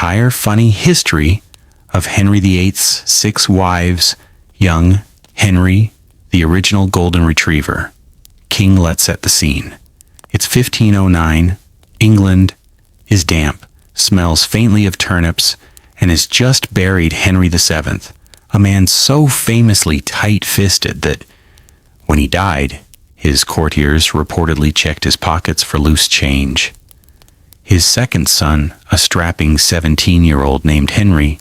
entire funny history of Henry VIII's 6 wives, young Henry, the original golden retriever. King lets set the scene. It's 1509. England is damp, smells faintly of turnips, and has just buried Henry VII, a man so famously tight-fisted that when he died, his courtiers reportedly checked his pockets for loose change. His second son, a strapping 17-year-old named Henry,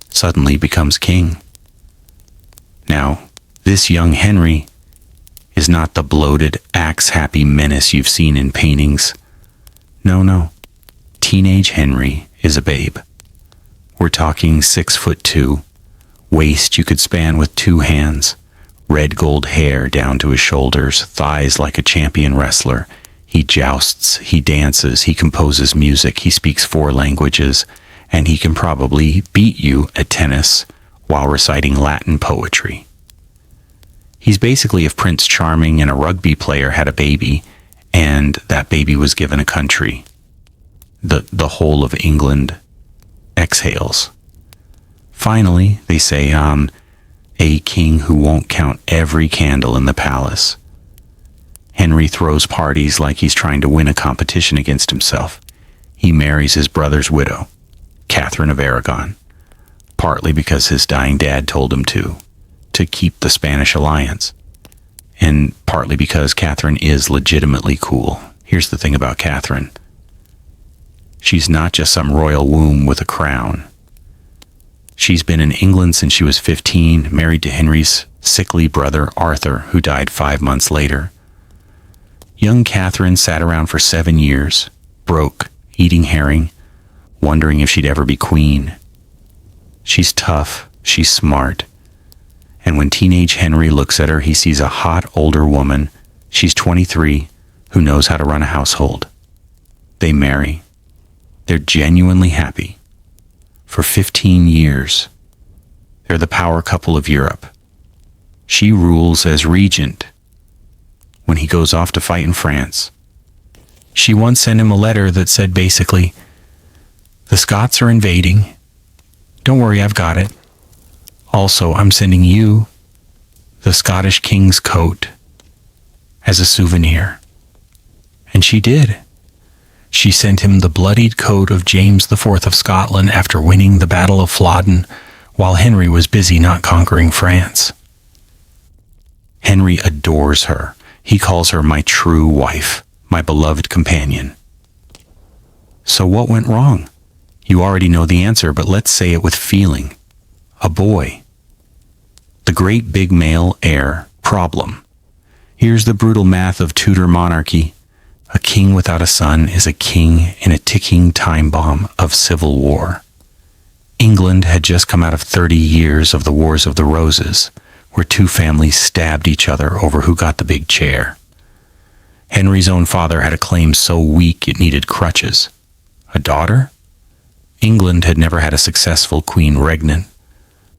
suddenly becomes king. Now, this young Henry is not the bloated, axe-happy menace you've seen in paintings. No. Teenage Henry is a babe. We're talking 6'2", waist you could span with 2 hands, red gold hair down to his shoulders, thighs like a champion wrestler. He jousts, he dances, he composes music, he speaks 4 languages, and he can probably beat you at tennis while reciting Latin poetry. He's basically if Prince Charming and a rugby player had a baby, and that baby was given a country. The whole of England exhales. Finally, they say, a king who won't count every candle in the palace. Henry throws parties like he's trying to win a competition against himself. He marries his brother's widow, Catherine of Aragon, partly because his dying dad told him to keep the Spanish alliance, and partly because Catherine is legitimately cool. Here's the thing about Catherine. She's not just some royal womb with a crown. She's been in England since she was 15, married to Henry's sickly brother Arthur, who died 5 months later. Young Catherine sat around for 7 years, broke, eating herring, wondering if she'd ever be queen. She's tough, she's smart, and when teenage Henry looks at her, he sees a hot older woman, she's 23, who knows how to run a household. They marry. They're genuinely happy. For 15 years, they're the power couple of Europe. She rules as regent when he goes off to fight in France. She once sent him a letter that said basically, "The Scots are invading. Don't worry, I've got it. Also, I'm sending you the Scottish king's coat as a souvenir." And she did. She sent him the bloodied coat of James IV of Scotland after winning the Battle of Flodden, while Henry was busy not conquering France. Henry adores her. He calls her my true wife, my beloved companion. So what went wrong? You already know the answer, but let's say it with feeling. A boy. The great big male heir problem. Here's the brutal math of Tudor monarchy. A king without a son is a king in a ticking time bomb of civil war. England had just come out of 30 years of the Wars of the Roses, where 2 families stabbed each other over who got the big chair. Henry's own father had a claim so weak it needed crutches. A daughter? England had never had a successful queen regnant.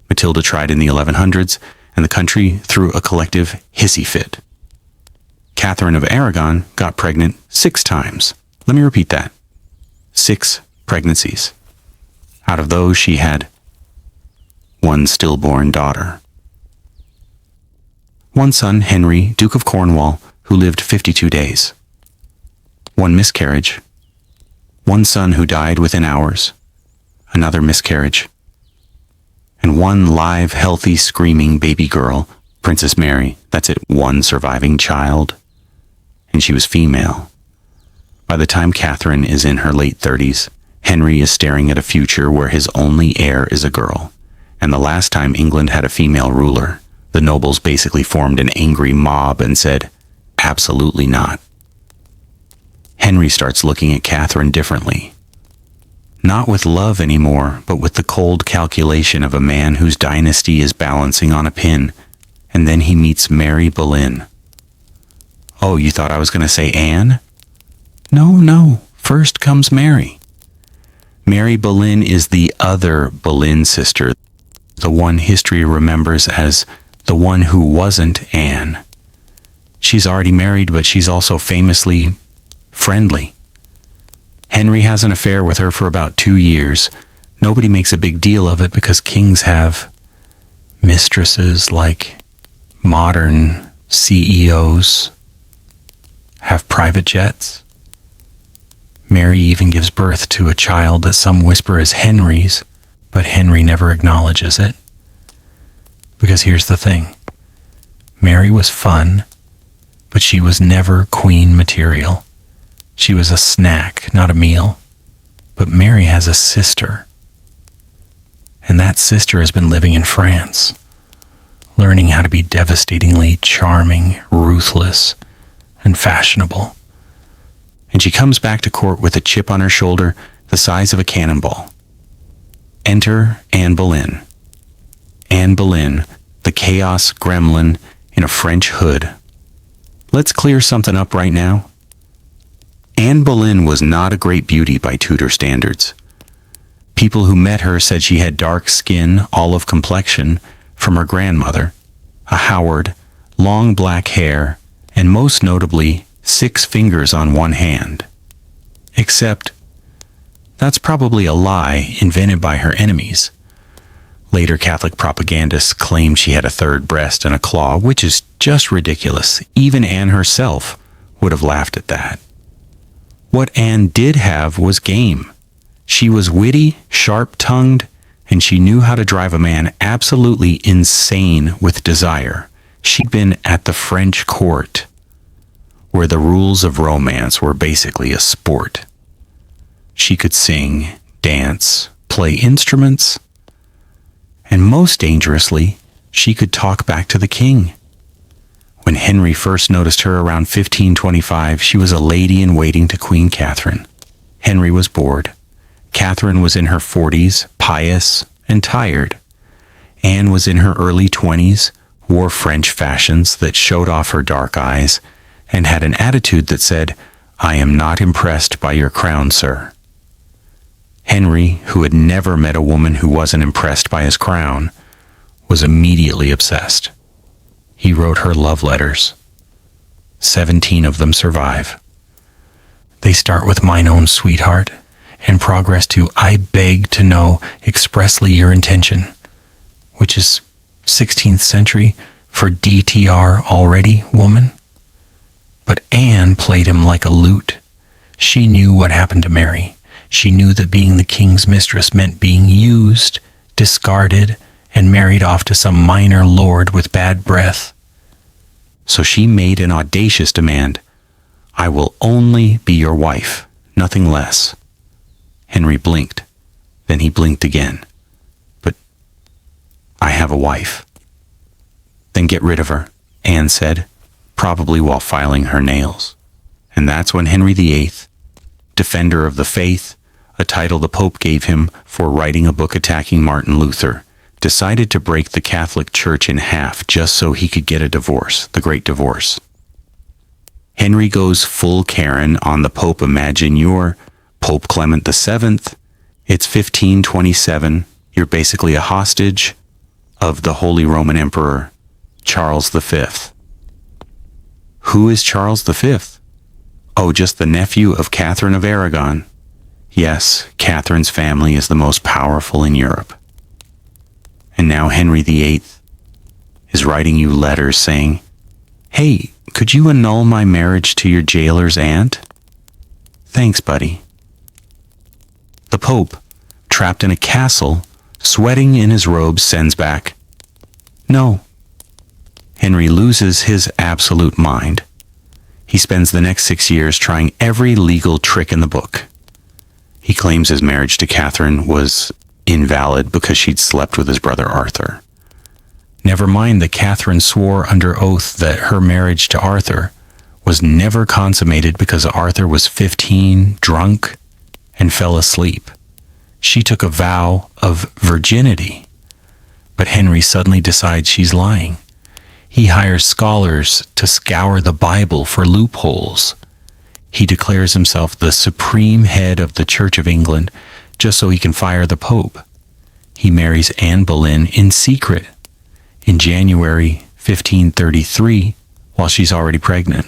Matilda tried in the 1100s, and the country threw a collective hissy fit. Catherine of Aragon got pregnant 6 times. Let me repeat that. 6 pregnancies. Out of those, she had 1 stillborn daughter. 1 son, Henry, Duke of Cornwall, who lived 52 days. 1 miscarriage. 1 son who died within hours. Another miscarriage. And 1 live, healthy, screaming baby girl, Princess Mary. That's it, 1 surviving child. And she was female. By the time Catherine is in her late 30s, Henry is staring at a future where his only heir is a girl. And the last time England had a female ruler, the nobles basically formed an angry mob and said, absolutely not. Henry starts looking at Catherine differently. Not with love anymore, but with the cold calculation of a man whose dynasty is balancing on a pin. And then he meets Mary Boleyn. Oh, you thought I was going to say Anne? No. First comes Mary. Mary Boleyn is the other Boleyn sister, the one history remembers as the one who wasn't Anne. She's already married, but she's also famously friendly. Henry has an affair with her for about 2 years, Nobody makes a big deal of it because kings have mistresses like modern CEOs have private jets. Mary even gives birth to a child that some whisper is Henry's, but Henry never acknowledges it. Because here's the thing. Mary was fun, but she was never queen material. She was a snack, not a meal. But Mary has a sister. And that sister has been living in France, learning how to be devastatingly charming, ruthless, and fashionable. And she comes back to court with a chip on her shoulder the size of a cannonball. Enter Anne Boleyn. Anne Boleyn, the chaos gremlin in a French hood. Let's clear something up right now. Anne Boleyn was not a great beauty by Tudor standards. People who met her said she had dark skin, olive complexion from her grandmother, a Howard, long black hair, and most notably, 6 fingers on one hand. Except, that's probably a lie invented by her enemies. Later Catholic propagandists claimed she had a third breast and a claw, which is just ridiculous. Even Anne herself would have laughed at that. What Anne did have was game. She was witty, sharp-tongued, and she knew how to drive a man absolutely insane with desire. She'd been at the French court, where the rules of romance were basically a sport. She could sing, dance, play instruments, and most dangerously, she could talk back to the king. When Henry first noticed her around 1525, she was a lady-in-waiting to Queen Catherine. Henry was bored. Catherine was in her 40s, pious and tired. Anne was in her early 20s, wore French fashions that showed off her dark eyes, and had an attitude that said, "I am not impressed by your crown, sir." Henry, who had never met a woman who wasn't impressed by his crown, was immediately obsessed. He wrote her love letters. 17 of them survive. They start with "Mine own sweetheart" and progress to "I beg to know expressly your intention," which is 16th century for DTR already, woman. But Anne played him like a lute. She knew what happened to Mary. She knew that being the king's mistress meant being used, discarded, and married off to some minor lord with bad breath. So she made an audacious demand. "I will only be your wife, nothing less." Henry blinked. Then he blinked again. "But I have a wife." "Then get rid of her," Anne said, probably while filing her nails. And that's when Henry VIII, defender of the faith, a title the Pope gave him for writing a book attacking Martin Luther, decided to break the Catholic Church in half just so he could get a divorce, the Great Divorce. Henry goes full Karen on the Pope. Imagine you're Pope Clement VII. It's 1527. You're basically a hostage of the Holy Roman Emperor, Charles V. Who is Charles V? Oh, just the nephew of Catherine of Aragon. Yes, Catherine's family is the most powerful in Europe. And now Henry VIII is writing you letters saying, "Hey, could you annul my marriage to your jailer's aunt?" Thanks, buddy. The Pope, trapped in a castle, sweating in his robes, sends back, "No." Henry loses his absolute mind. He spends the next 6 years trying every legal trick in the book. He claims his marriage to Catherine was invalid because she'd slept with his brother Arthur. Never mind that Catherine swore under oath that her marriage to Arthur was never consummated because Arthur was 15, drunk, and fell asleep. She took a vow of virginity. But Henry suddenly decides she's lying. He hires scholars to scour the Bible for loopholes. He declares himself the supreme head of the Church of England just so he can fire the Pope. He marries Anne Boleyn in secret in January 1533 while she's already pregnant.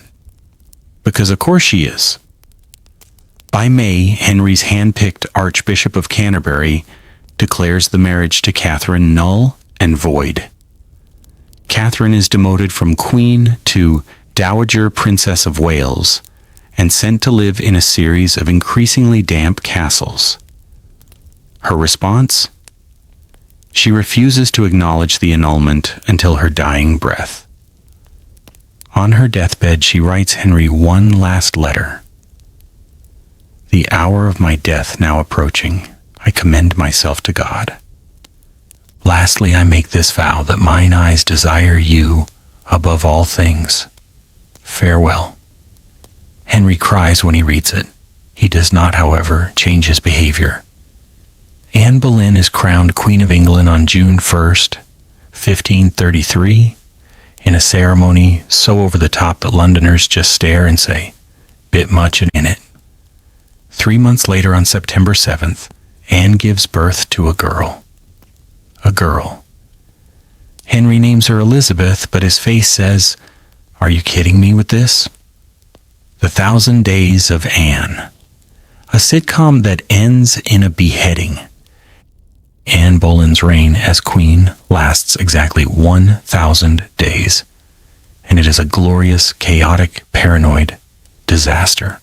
Because of course she is. By May, Henry's hand-picked Archbishop of Canterbury declares the marriage to Catherine null and void. Catherine is demoted from Queen to Dowager Princess of Wales and sent to live in a series of increasingly damp castles. Her response? She refuses to acknowledge the annulment until her dying breath. On her deathbed, she writes Henry one last letter. The hour of my death now approaching, I commend myself to God. Lastly, I make this vow that mine eyes desire you above all things. Farewell. Henry cries when he reads it. He does not, however, change his behavior. Anne Boleyn is crowned Queen of England on June 1st, 1533, in a ceremony so over the top that Londoners just stare and say, "Bit much in it." 3 months later, on September 7th, Anne gives birth to a girl. A girl. Henry names her Elizabeth, but his face says, "Are you kidding me with this?" The 1,000 Days of Anne, a sitcom that ends in a beheading. Anne Boleyn's reign as queen lasts exactly 1,000 days, and it is a glorious, chaotic, paranoid disaster.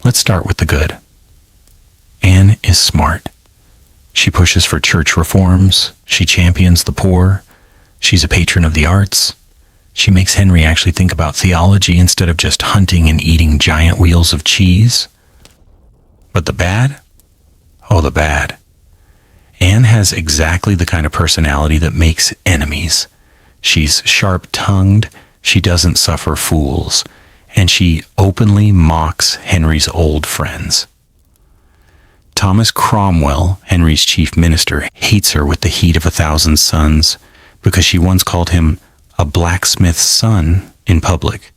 Let's start with the good. Anne is smart. She pushes for church reforms. She champions the poor. She's a patron of the arts. She makes Henry actually think about theology instead of just hunting and eating giant wheels of cheese. But the bad? Oh, the bad. Anne has exactly the kind of personality that makes enemies. She's sharp-tongued, she doesn't suffer fools, and she openly mocks Henry's old friends. Thomas Cromwell, Henry's chief minister, hates her with the heat of 1,000 suns because she once called him a blacksmith's son in public.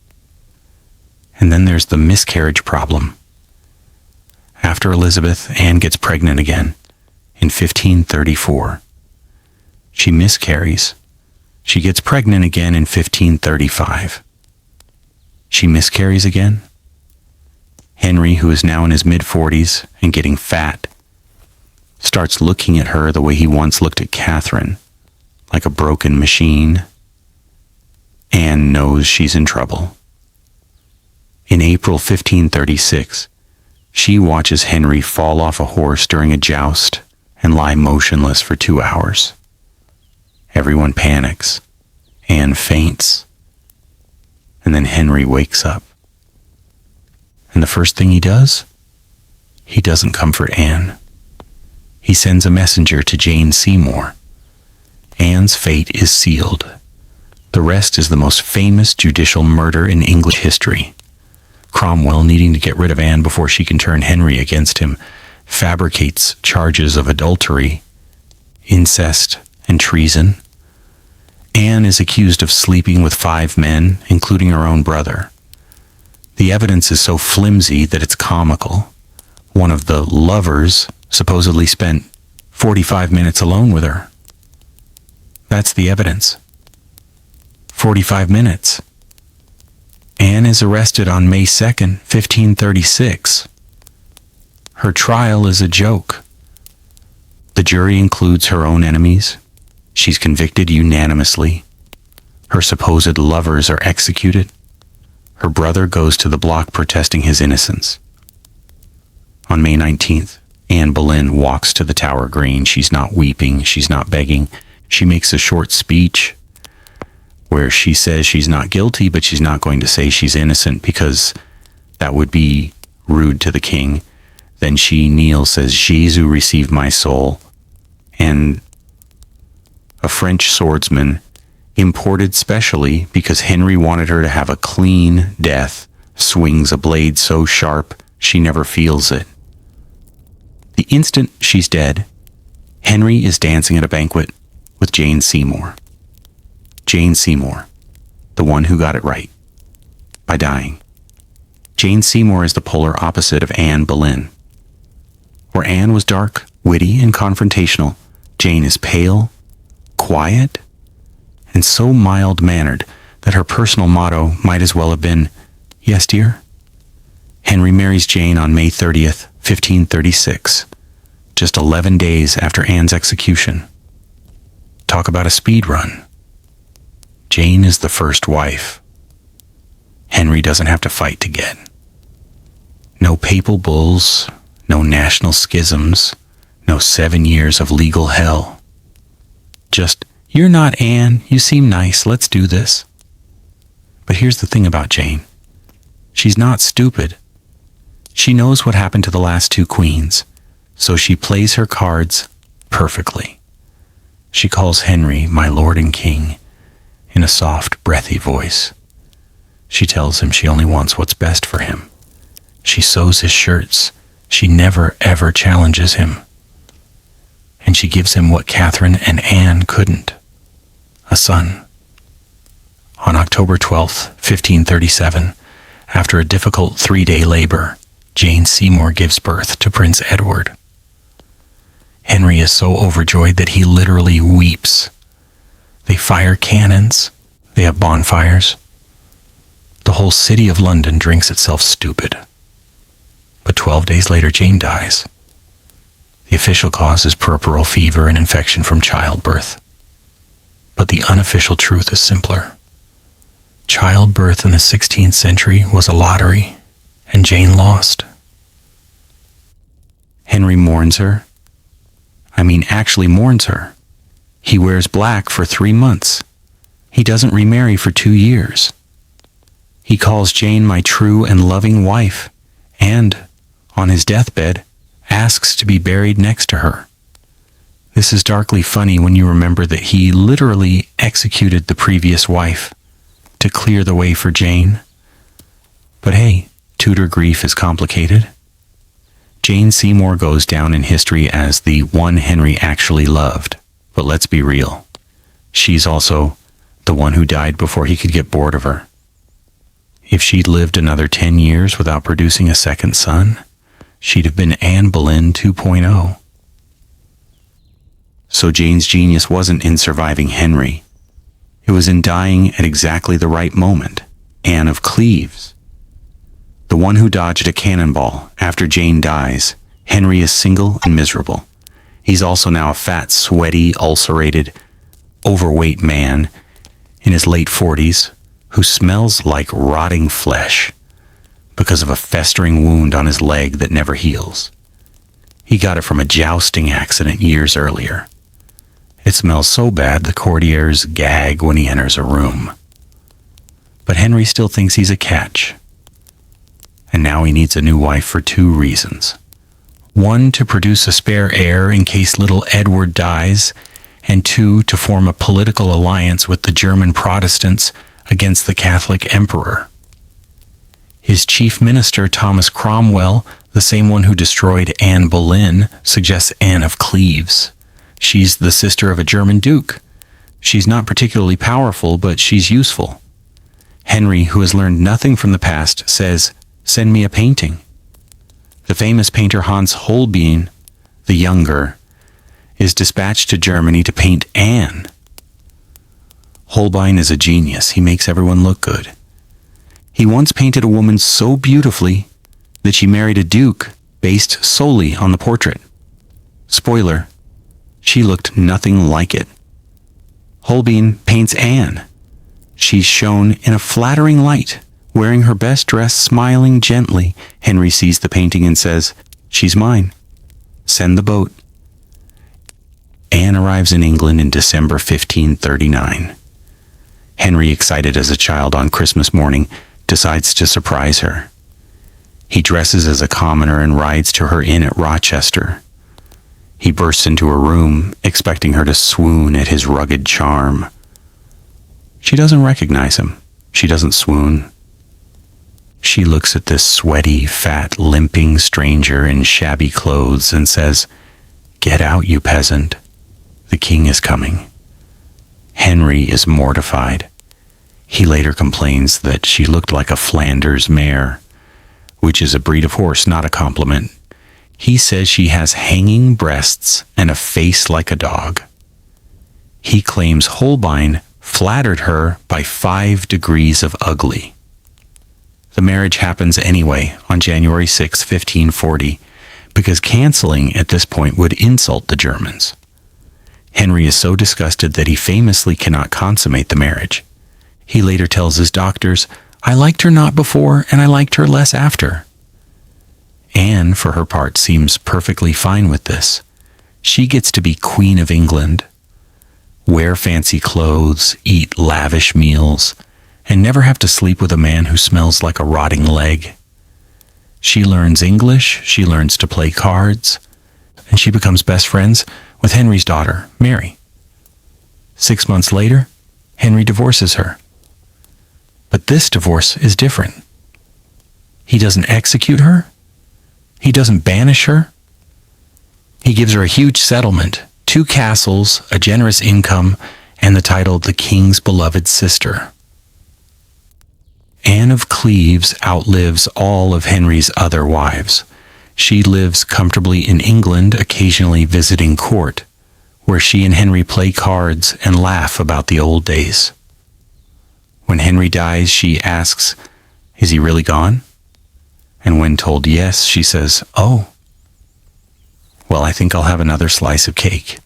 And then there's the miscarriage problem. After Elizabeth, Anne gets pregnant again in 1534. She miscarries. She gets pregnant again in 1535. She miscarries again. Henry, who is now in his mid-40s and getting fat, starts looking at her the way he once looked at Catherine, like a broken machine. Anne knows she's in trouble. In April 1536, she watches Henry fall off a horse during a joust and lie motionless for 2 hours. Everyone panics. Anne faints. And then Henry wakes up. And the first thing he does? He doesn't comfort Anne. He sends a messenger to Jane Seymour. Anne's fate is sealed. The rest is the most famous judicial murder in English history. Cromwell, needing to get rid of Anne before she can turn Henry against him, fabricates charges of adultery, incest, and treason. Anne is accused of sleeping with 5 men, including her own brother. The evidence is so flimsy that it's comical. One of the lovers supposedly spent 45 minutes alone with her. That's the evidence. 45 minutes. Anne is arrested on May 2nd, 1536. Her trial is a joke. The jury includes her own enemies. She's convicted unanimously. Her supposed lovers are executed. Her brother goes to the block protesting his innocence. On May 19th, Anne Boleyn walks to the Tower Green. She's not weeping. She's not begging. She makes a short speech where she says she's not guilty, but she's not going to say she's innocent because that would be rude to the king. Then she kneels, says, "Jesus, receive my soul." And a French swordsman, imported specially because Henry wanted her to have a clean death, swings a blade so sharp she never feels it. The instant she's dead, Henry is dancing at a banquet with Jane Seymour. Jane Seymour, the one who got it right, by dying. Jane Seymour is the polar opposite of Anne Boleyn. Where Anne was dark, witty, and confrontational, Jane is pale, quiet, and so mild-mannered that her personal motto might as well have been, "Yes, dear." Henry marries Jane on May 30th, 1536. just 11 days after Anne's execution. Talk about a speed run. Jane is the first wife. Henry doesn't have to fight to get. No papal bulls, no national schisms, no 7 years of legal hell. Just, you're not Anne, you seem nice, let's do this. But here's the thing about Jane. She's not stupid. She knows what happened to the last two queens, so she plays her cards perfectly. She calls Henry my lord and king in a soft, breathy voice. She tells him she only wants what's best for him. She sews his shirts. She never, ever challenges him. And she gives him what Catherine and Anne couldn't, a son. On October 12th, 1537, after a difficult 3-day labor, Jane Seymour gives birth to Prince Edward. Henry is so overjoyed that he literally weeps. They fire cannons. They have bonfires. The whole city of London drinks itself stupid. But 12 days later, Jane dies. The official cause is puerperal fever and infection from childbirth. But the unofficial truth is simpler. Childbirth in the 16th century was a lottery, and Jane lost. Henry mourns her. Actually mourns her. He wears black for 3 months. He doesn't remarry for 2 years. He calls Jane my true and loving wife, and, on his deathbed, asks to be buried next to her. This is darkly funny when you remember that he literally executed the previous wife to clear the way for Jane. But hey, Tudor grief is complicated. Jane Seymour goes down in history as the one Henry actually loved. But let's be real. She's also the one who died before he could get bored of her. If she'd lived another 10 years without producing a second son, she'd have been Anne Boleyn 2.0. So Jane's genius wasn't in surviving Henry. It was in dying at exactly the right moment. Anne of Cleves. The one who dodged a cannonball. After Jane dies, Henry is single and miserable. He's also now a fat, sweaty, ulcerated, overweight man in his late 40s who smells like rotting flesh because of a festering wound on his leg that never heals. He got it from a jousting accident years earlier. It smells so bad the courtiers gag when he enters a room. But Henry still thinks he's a catch. And now he needs a new wife for 2 reasons. 1, to produce a spare heir in case little Edward dies, and 2, to form a political alliance with the German Protestants against the Catholic Emperor. His chief minister, Thomas Cromwell, the same one who destroyed Anne Boleyn, suggests Anne of Cleves. She's the sister of a German duke. She's not particularly powerful, but she's useful. Henry, who has learned nothing from the past, says, "Send me a painting." The famous painter Hans Holbein, the younger, is dispatched to Germany to paint Anne. Holbein is a genius. He makes everyone look good. He once painted a woman so beautifully that she married a duke based solely on the portrait. Spoiler, she looked nothing like it. Holbein paints Anne. She's shown in a flattering light, wearing her best dress, smiling gently. Henry sees the painting and says, "She's mine. Send the boat." Anne arrives in England in December 1539. Henry, excited as a child on Christmas morning, decides to surprise her. He dresses as a commoner and rides to her inn at Rochester. He bursts into her room, expecting her to swoon at his rugged charm. She doesn't recognize him. She doesn't swoon. She looks at this sweaty, fat, limping stranger in shabby clothes and says, "Get out, you peasant. The king is coming." Henry is mortified. He later complains that she looked like a Flanders mare, which is a breed of horse, not a compliment. He says she has hanging breasts and a face like a dog. He claims Holbein flattered her by 5 degrees of ugly. The marriage happens anyway on January 6, 1540, because canceling at this point would insult the Germans. Henry is so disgusted that he famously cannot consummate the marriage. He later tells his doctors, "I liked her not before, and I liked her less after." Anne, for her part, seems perfectly fine with this. She gets to be Queen of England, wear fancy clothes, eat lavish meals, and never have to sleep with a man who smells like a rotting leg. She learns English, she learns to play cards, and she becomes best friends with Henry's daughter, Mary. 6 months later, Henry divorces her. But this divorce is different. He doesn't execute her. He doesn't banish her. He gives her a huge settlement, 2 castles, a generous income, and the title the King's beloved sister. Anne of Cleves outlives all of Henry's other wives. She lives comfortably in England, occasionally visiting court, where she and Henry play cards and laugh about the old days. When Henry dies, she asks, "Is he really gone?" And when told yes, she says, "Oh, well, I think I'll have another slice of cake."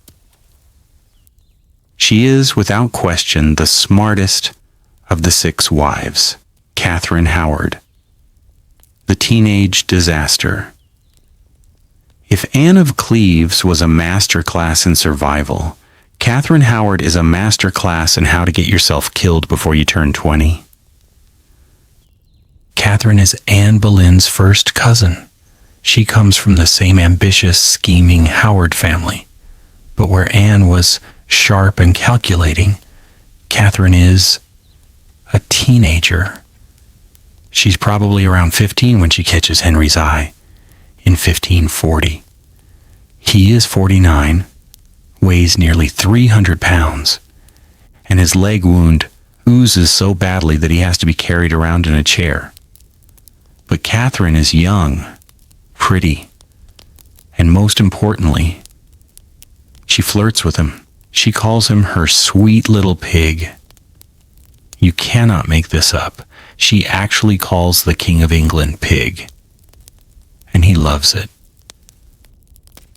She is, without question, the smartest of the 6 wives. Catherine Howard, the teenage disaster. If Anne of Cleves was a master class in survival, Catherine Howard is a master class in how to get yourself killed before you turn 20. Catherine is Anne Boleyn's first cousin. She comes from the same ambitious, scheming Howard family. But where Anne was sharp and calculating, Catherine is a teenager. She's probably around 15 when she catches Henry's eye, in 1540. He is 49, weighs nearly 300 pounds, and his leg wound oozes so badly that he has to be carried around in a chair. But Catherine is young, pretty, and most importantly, she flirts with him. She calls him her sweet little pig. You cannot make this up. She actually calls the King of England pig. And he loves it.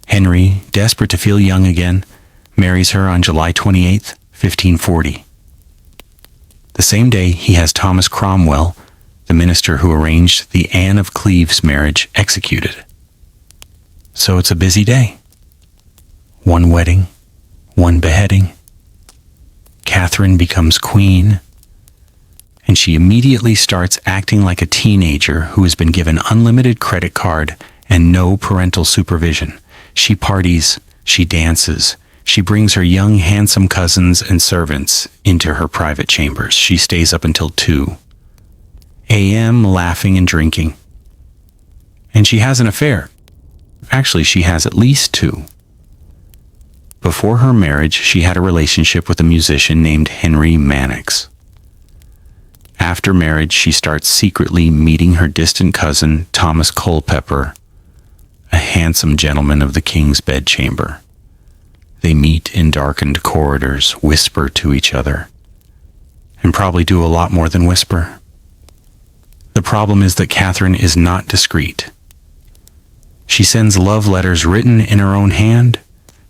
Henry, desperate to feel young again, marries her on July 28, 1540. The same day, he has Thomas Cromwell, the minister who arranged the Anne of Cleves marriage, executed. So it's a busy day. 1 wedding, 1 beheading. Catherine becomes queen, and she immediately starts acting like a teenager who has been given unlimited credit card and no parental supervision. She parties, she dances, she brings her young, handsome cousins and servants into her private chambers. She stays up until 2 a.m. laughing and drinking. And she has an affair. Actually, she has at least 2. Before her marriage, she had a relationship with a musician named Henry Mannix. After marriage, she starts secretly meeting her distant cousin, Thomas Culpeper, a handsome gentleman of the king's bedchamber. They meet in darkened corridors, whisper to each other, and probably do a lot more than whisper. The problem is that Catherine is not discreet. She sends love letters written in her own hand.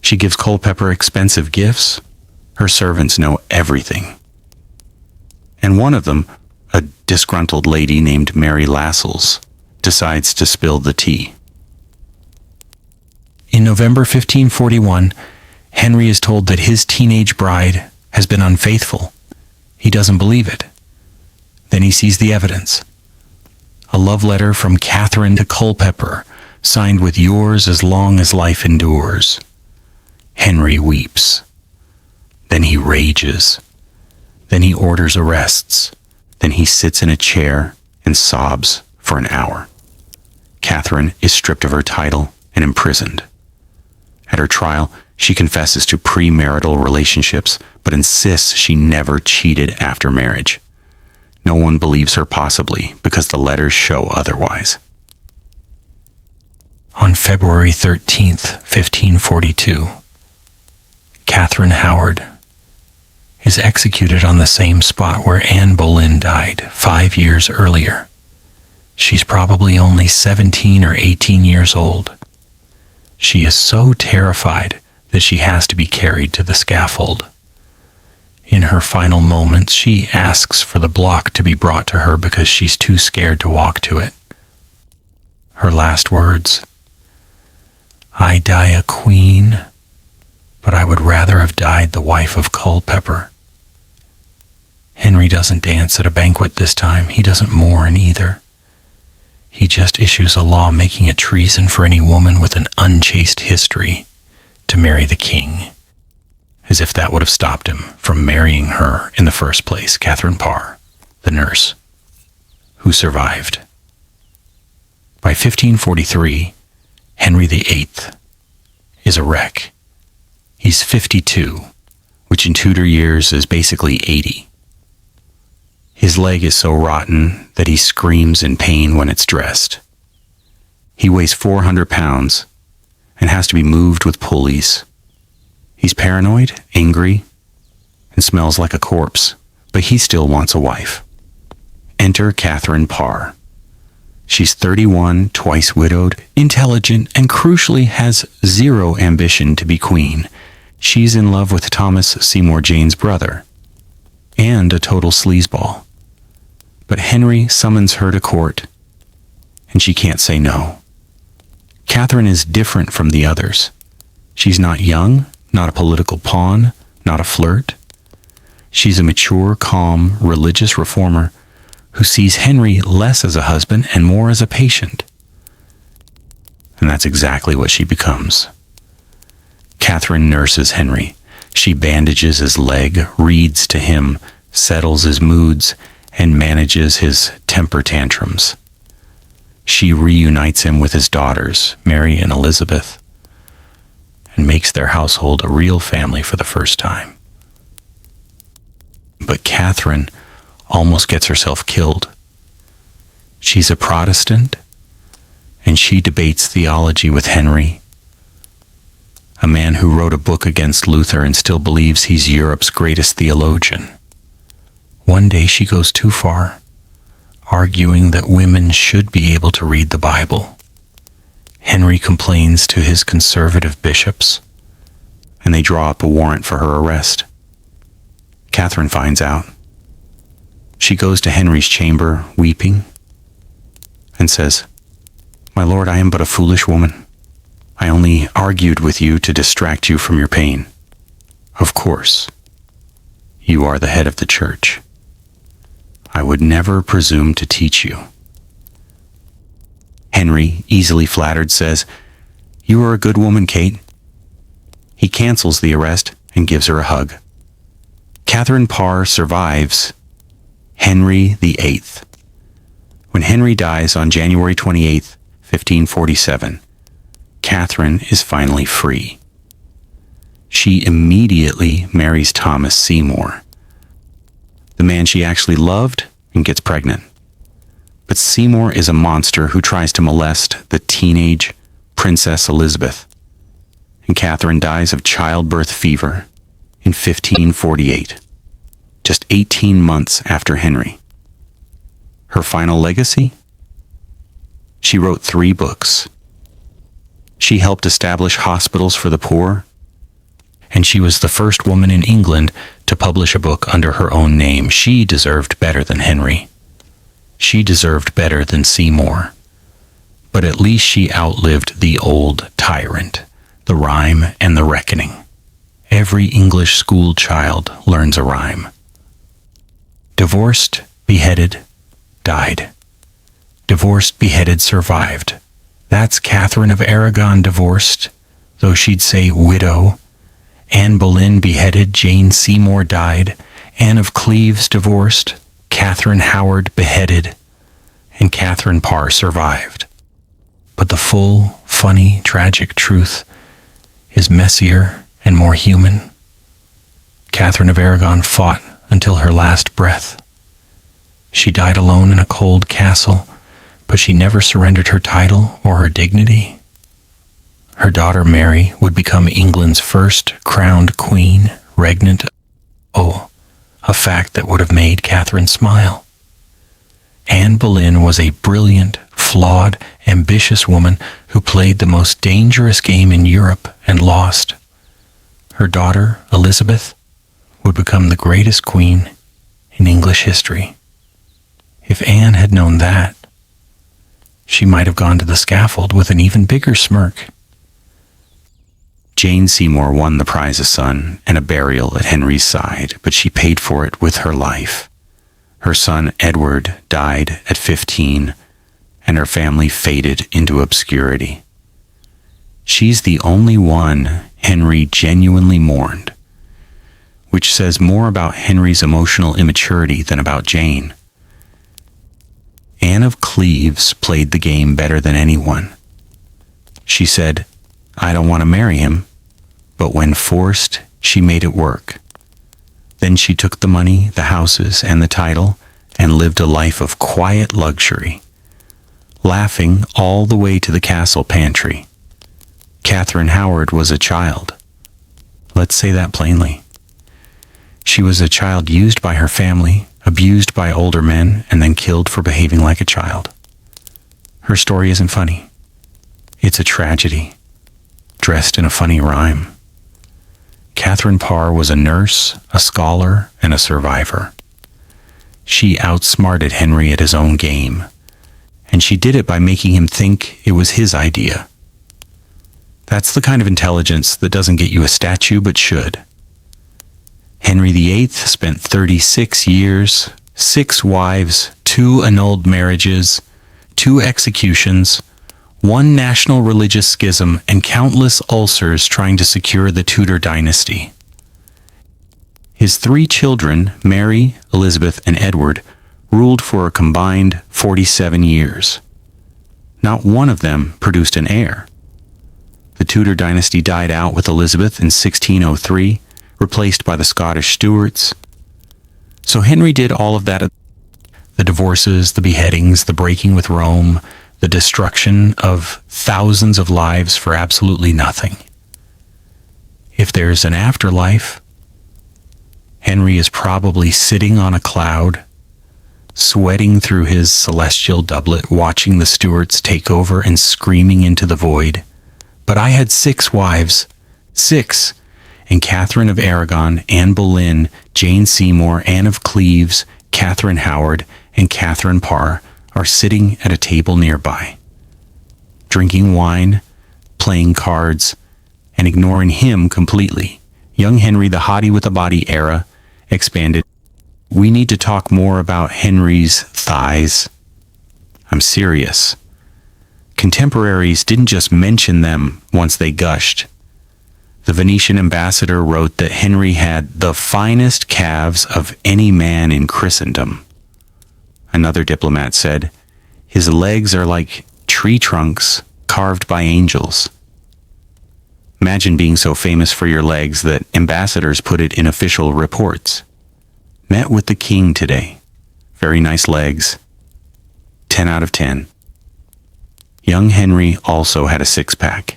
She gives Culpeper expensive gifts. Her servants know everything. And one of them, a disgruntled lady named Mary Lascelles, decides to spill the tea. In November 1541, Henry is told that his teenage bride has been unfaithful. He doesn't believe it. Then he sees the evidence. A love letter from Catherine to Culpeper, signed with "Yours as long as life endures." Henry weeps. Then he rages. Then he orders arrests. Then he sits in a chair and sobs for an hour. Catherine is stripped of her title and imprisoned. At her trial, she confesses to premarital relationships, but insists she never cheated after marriage. No one believes her, possibly because the letters show otherwise. On February 13th, 1542, Catherine Howard is executed on the same spot where Anne Boleyn died 5 years earlier. She's probably only 17 or 18 years old. She is so terrified that she has to be carried to the scaffold. In her final moments, she asks for the block to be brought to her because she's too scared to walk to it. Her last words, "I die a queen, but I would rather have died the wife of Culpeper." Henry doesn't dance at a banquet this time. He doesn't mourn either. He just issues a law making it treason for any woman with an unchaste history to marry the king, as if that would have stopped him from marrying her in the first place, Catherine Parr, the nurse, who survived. By 1543, Henry VIII is a wreck. He's 52, which in Tudor years is basically 80. His leg is so rotten that he screams in pain when it's dressed. He weighs 400 pounds and has to be moved with pulleys. He's paranoid, angry, and smells like a corpse, but he still wants a wife. Enter Catherine Parr. She's 31, twice widowed, intelligent, and crucially has zero ambition to be queen. She's in love with Thomas Seymour Jane's brother, and a total sleazeball. But Henry summons her to court, and she can't say no. Catherine is different from the others. She's not young, not a political pawn, not a flirt. She's a mature, calm, religious reformer who sees Henry less as a husband and more as a patient. And that's exactly what she becomes. Catherine nurses Henry. She bandages his leg, reads to him, settles his moods, and manages his temper tantrums. She reunites him with his daughters, Mary and Elizabeth, and makes their household a real family for the first time. But Catherine almost gets herself killed. She's a Protestant, and she debates theology with Henry, a man who wrote a book against Luther and still believes he's Europe's greatest theologian. One day she goes too far, arguing that women should be able to read the Bible. Henry complains to his conservative bishops, and they draw up a warrant for her arrest. Catherine finds out. She goes to Henry's chamber, weeping, and says, "My lord, I am but a foolish woman. I only argued with you to distract you from your pain. Of course, you are the head of the church. I would never presume to teach you." Henry, easily flattered, says, "You are a good woman, Kate." He cancels the arrest and gives her a hug. Catherine Parr survives Henry VIII. When Henry dies on January 28, 1547, Catherine is finally free. She immediately marries Thomas Seymour, the man she actually loved, and gets pregnant. But Seymour is a monster who tries to molest the teenage Princess Elizabeth, and Catherine dies of childbirth fever in 1548, just 18 months after Henry. Her final legacy? She wrote 3 books. She helped establish hospitals for the poor, and she was the first woman in England to publish a book under her own name. She deserved better than Henry. She deserved better than Seymour. But at least she outlived the old tyrant, the rhyme and the reckoning. Every English school child learns a rhyme. Divorced, beheaded, died. Divorced, beheaded, survived. That's Catherine of Aragon divorced, though she'd say widow. Anne Boleyn beheaded, Jane Seymour died. Anne of Cleves divorced, Catherine Howard beheaded, and Catherine Parr survived. But the full, funny, tragic truth is messier and more human. Catherine of Aragon fought until her last breath. She died alone in a cold castle, but she never surrendered her title or her dignity. Her daughter Mary would become England's first crowned queen, regnant. Oh, a fact that would have made Catherine smile. Anne Boleyn was a brilliant, flawed, ambitious woman who played the most dangerous game in Europe and lost. Her daughter, Elizabeth, would become the greatest queen in English history. If Anne had known that, she might have gone to the scaffold with an even bigger smirk. Jane Seymour won the prize of son and a burial at Henry's side, but she paid for it with her life. Her son Edward died at 15, and her family faded into obscurity. She's the only one Henry genuinely mourned, which says more about Henry's emotional immaturity than about Jane. Anne of Cleves played the game better than anyone. She said, "I don't want to marry him," but when forced, she made it work. Then she took the money, the houses, and the title, and lived a life of quiet luxury, laughing all the way to the castle pantry. Catherine Howard was a child. Let's say that plainly. She was a child used by her family, abused by older men, and then killed for behaving like a child. Her story isn't funny. It's a tragedy, dressed in a funny rhyme. Catherine Parr was a nurse, a scholar, and a survivor. She outsmarted Henry at his own game, and she did it by making him think it was his idea. That's the kind of intelligence that doesn't get you a statue but should. Henry VIII spent 36 years, 6 wives, 2 annulled marriages, 2 executions, 1 national religious schism, and countless ulcers trying to secure the Tudor dynasty. His 3 children, Mary, Elizabeth, and Edward, ruled for a combined 47 years. Not one of them produced an heir. The Tudor dynasty died out with Elizabeth in 1603, replaced by the Scottish Stuarts. So Henry did all of that: the divorces, the beheadings, the breaking with Rome, the destruction of thousands of lives for absolutely nothing. If there's an afterlife, Henry is probably sitting on a cloud, sweating through his celestial doublet, watching the Stuarts take over and screaming into the void, "But I had 6 wives, 6, and Catherine of Aragon, Anne Boleyn, Jane Seymour, Anne of Cleves, Catherine Howard, and Catherine Parr are sitting at a table nearby, drinking wine, playing cards, and ignoring him completely." Young Henry, the hottie with a body era, expanded, "We need to talk more about Henry's thighs." I'm serious. Contemporaries didn't just mention them once they gushed. The Venetian ambassador wrote that Henry had the finest calves of any man in Christendom. Another diplomat said, "His legs are like tree trunks carved by angels." Imagine being so famous for your legs that ambassadors put it in official reports. "Met with the king today. Very nice legs. 10 out of 10. Young Henry also had a 6-pack.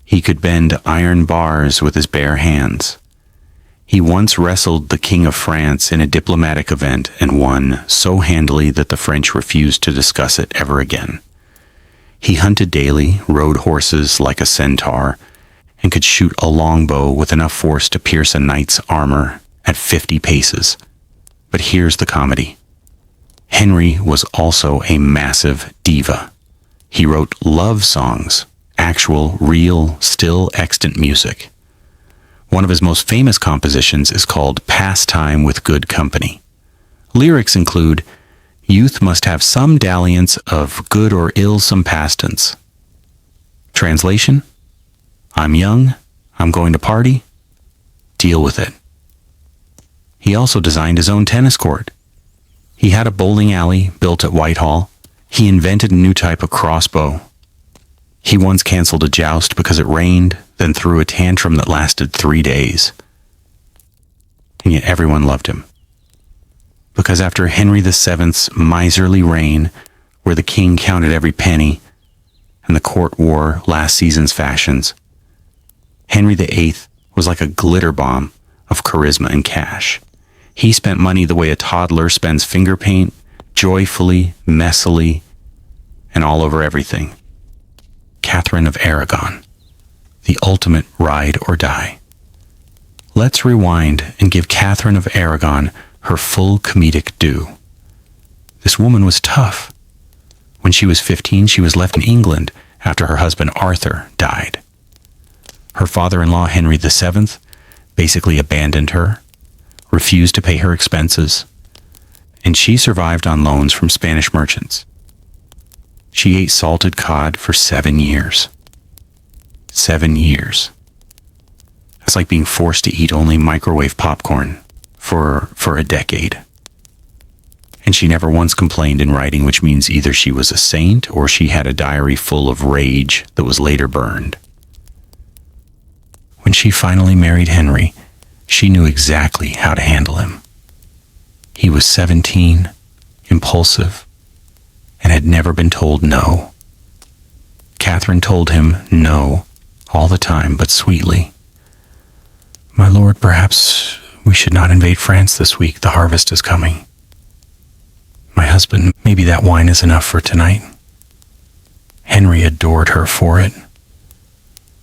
He could bend iron bars with his bare hands. He once wrestled the King of France in a diplomatic event and won so handily that the French refused to discuss it ever again. He hunted daily, rode horses like a centaur, and could shoot a longbow with enough force to pierce a knight's armor at 50 paces. But here's the comedy. Henry was also a massive diva. He wrote love songs, actual, real, still extant music. One of his most famous compositions is called "Pastime with Good Company." Lyrics include, "Youth must have some dalliance of good or ill-some pastance." Translation? I'm young, I'm going to party, deal with it. He also designed his own tennis court. He had a bowling alley built at Whitehall. He invented a new type of crossbow. He once canceled a joust because it rained, then threw a tantrum that lasted 3 days. And yet everyone loved him. Because after Henry VII's miserly reign, where the king counted every penny and the court wore last season's fashions, Henry VIII was like a glitter bomb of charisma and cash. He spent money the way a toddler spends finger paint, joyfully, messily, and all over everything. Catherine of Aragon, the ultimate ride or die. Let's rewind and give Catherine of Aragon her full comedic due. This woman was tough. When she was 15, she was left in England after her husband Arthur died. Her father-in-law Henry VII basically abandoned her, refused to pay her expenses, and she survived on loans from Spanish merchants. She ate salted cod for 7 years. 7 years. It's like being forced to eat only microwave popcorn for a decade. And she never once complained in writing, which means either she was a saint or she had a diary full of rage that was later burned. When she finally married Henry, she knew exactly how to handle him. He was 17, impulsive, and had never been told no. Catherine told him no all the time, but sweetly. "My lord, perhaps we should not invade France this week. The harvest is coming. My husband, maybe that wine is enough for tonight." Henry adored her for it.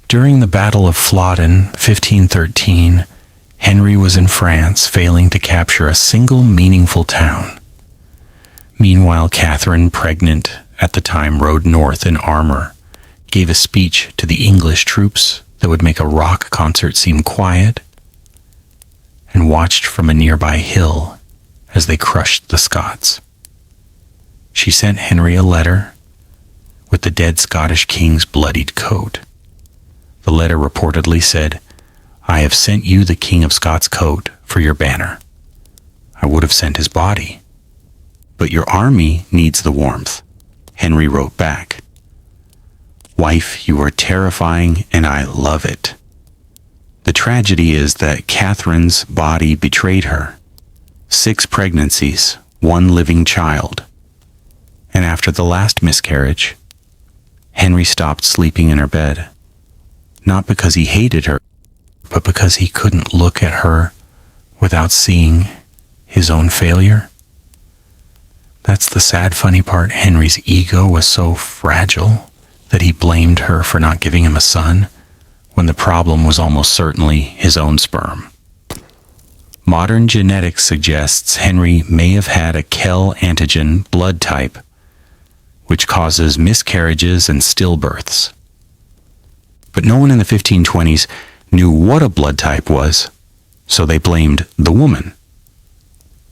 During the Battle of Flodden, 1513, Henry was in France, failing to capture a single meaningful town. Meanwhile, Catherine, pregnant at the time, rode north in armor, gave a speech to the English troops that would make a rock concert seem quiet, and watched from a nearby hill as they crushed the Scots. She sent Henry a letter with the dead Scottish king's bloodied coat. The letter reportedly said, "I have sent you the King of Scots' coat for your banner. I would have sent his body, but your army needs the warmth." Henry wrote back, "Wife, you are terrifying and I love it." The tragedy is that Catherine's body betrayed her. 6 pregnancies, 1 living child. And after the last miscarriage, Henry stopped sleeping in her bed. Not because he hated her, but because he couldn't look at her without seeing his own failure. That's the sad, funny part. Henry's ego was so fragile that he blamed her for not giving him a son, when the problem was almost certainly his own sperm. Modern genetics suggests Henry may have had a Kell antigen blood type, which causes miscarriages and stillbirths. But no one in the 1520s knew what a blood type was, so they blamed the woman.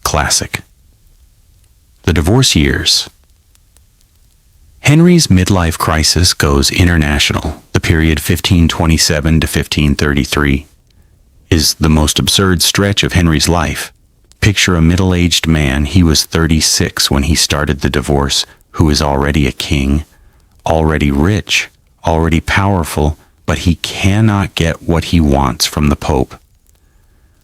Classic. The divorce years. Henry's midlife crisis goes international. The period 1527 to 1533 is the most absurd stretch of Henry's life. Picture a middle-aged man, he was 36 when he started the divorce, who is already a king, already rich, already powerful, but he cannot get what he wants from the Pope.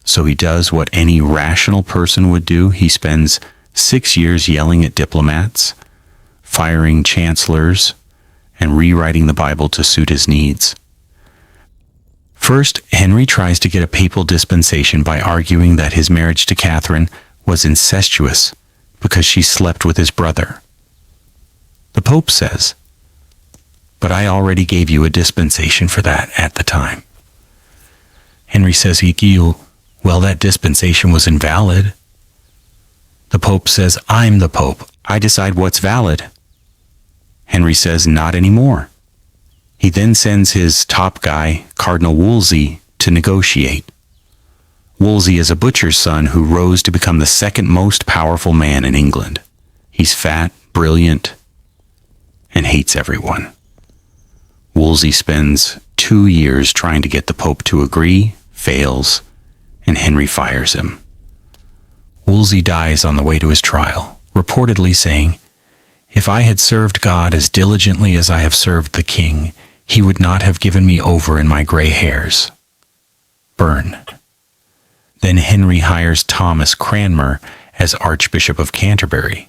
So he does what any rational person would do. He spends 6 years yelling at diplomats, firing chancellors, and rewriting the Bible to suit his needs. First, Henry tries to get a papal dispensation by arguing that his marriage to Catherine was incestuous because she slept with his brother. The Pope says, "But I already gave you a dispensation for that at the time." Henry says, "Well, that dispensation was invalid." The Pope says, "I'm the Pope. I decide what's valid." Henry says, "Not anymore." He then sends his top guy, Cardinal Wolsey, to negotiate. Wolsey is a butcher's son who rose to become the second most powerful man in England. He's fat, brilliant, and hates everyone. Wolsey spends 2 years trying to get the Pope to agree, fails, and Henry fires him. Wolsey dies on the way to his trial, reportedly saying, "If I had served God as diligently as I have served the king, he would not have given me over in my gray hairs." Burn. Then Henry hires Thomas Cranmer as Archbishop of Canterbury.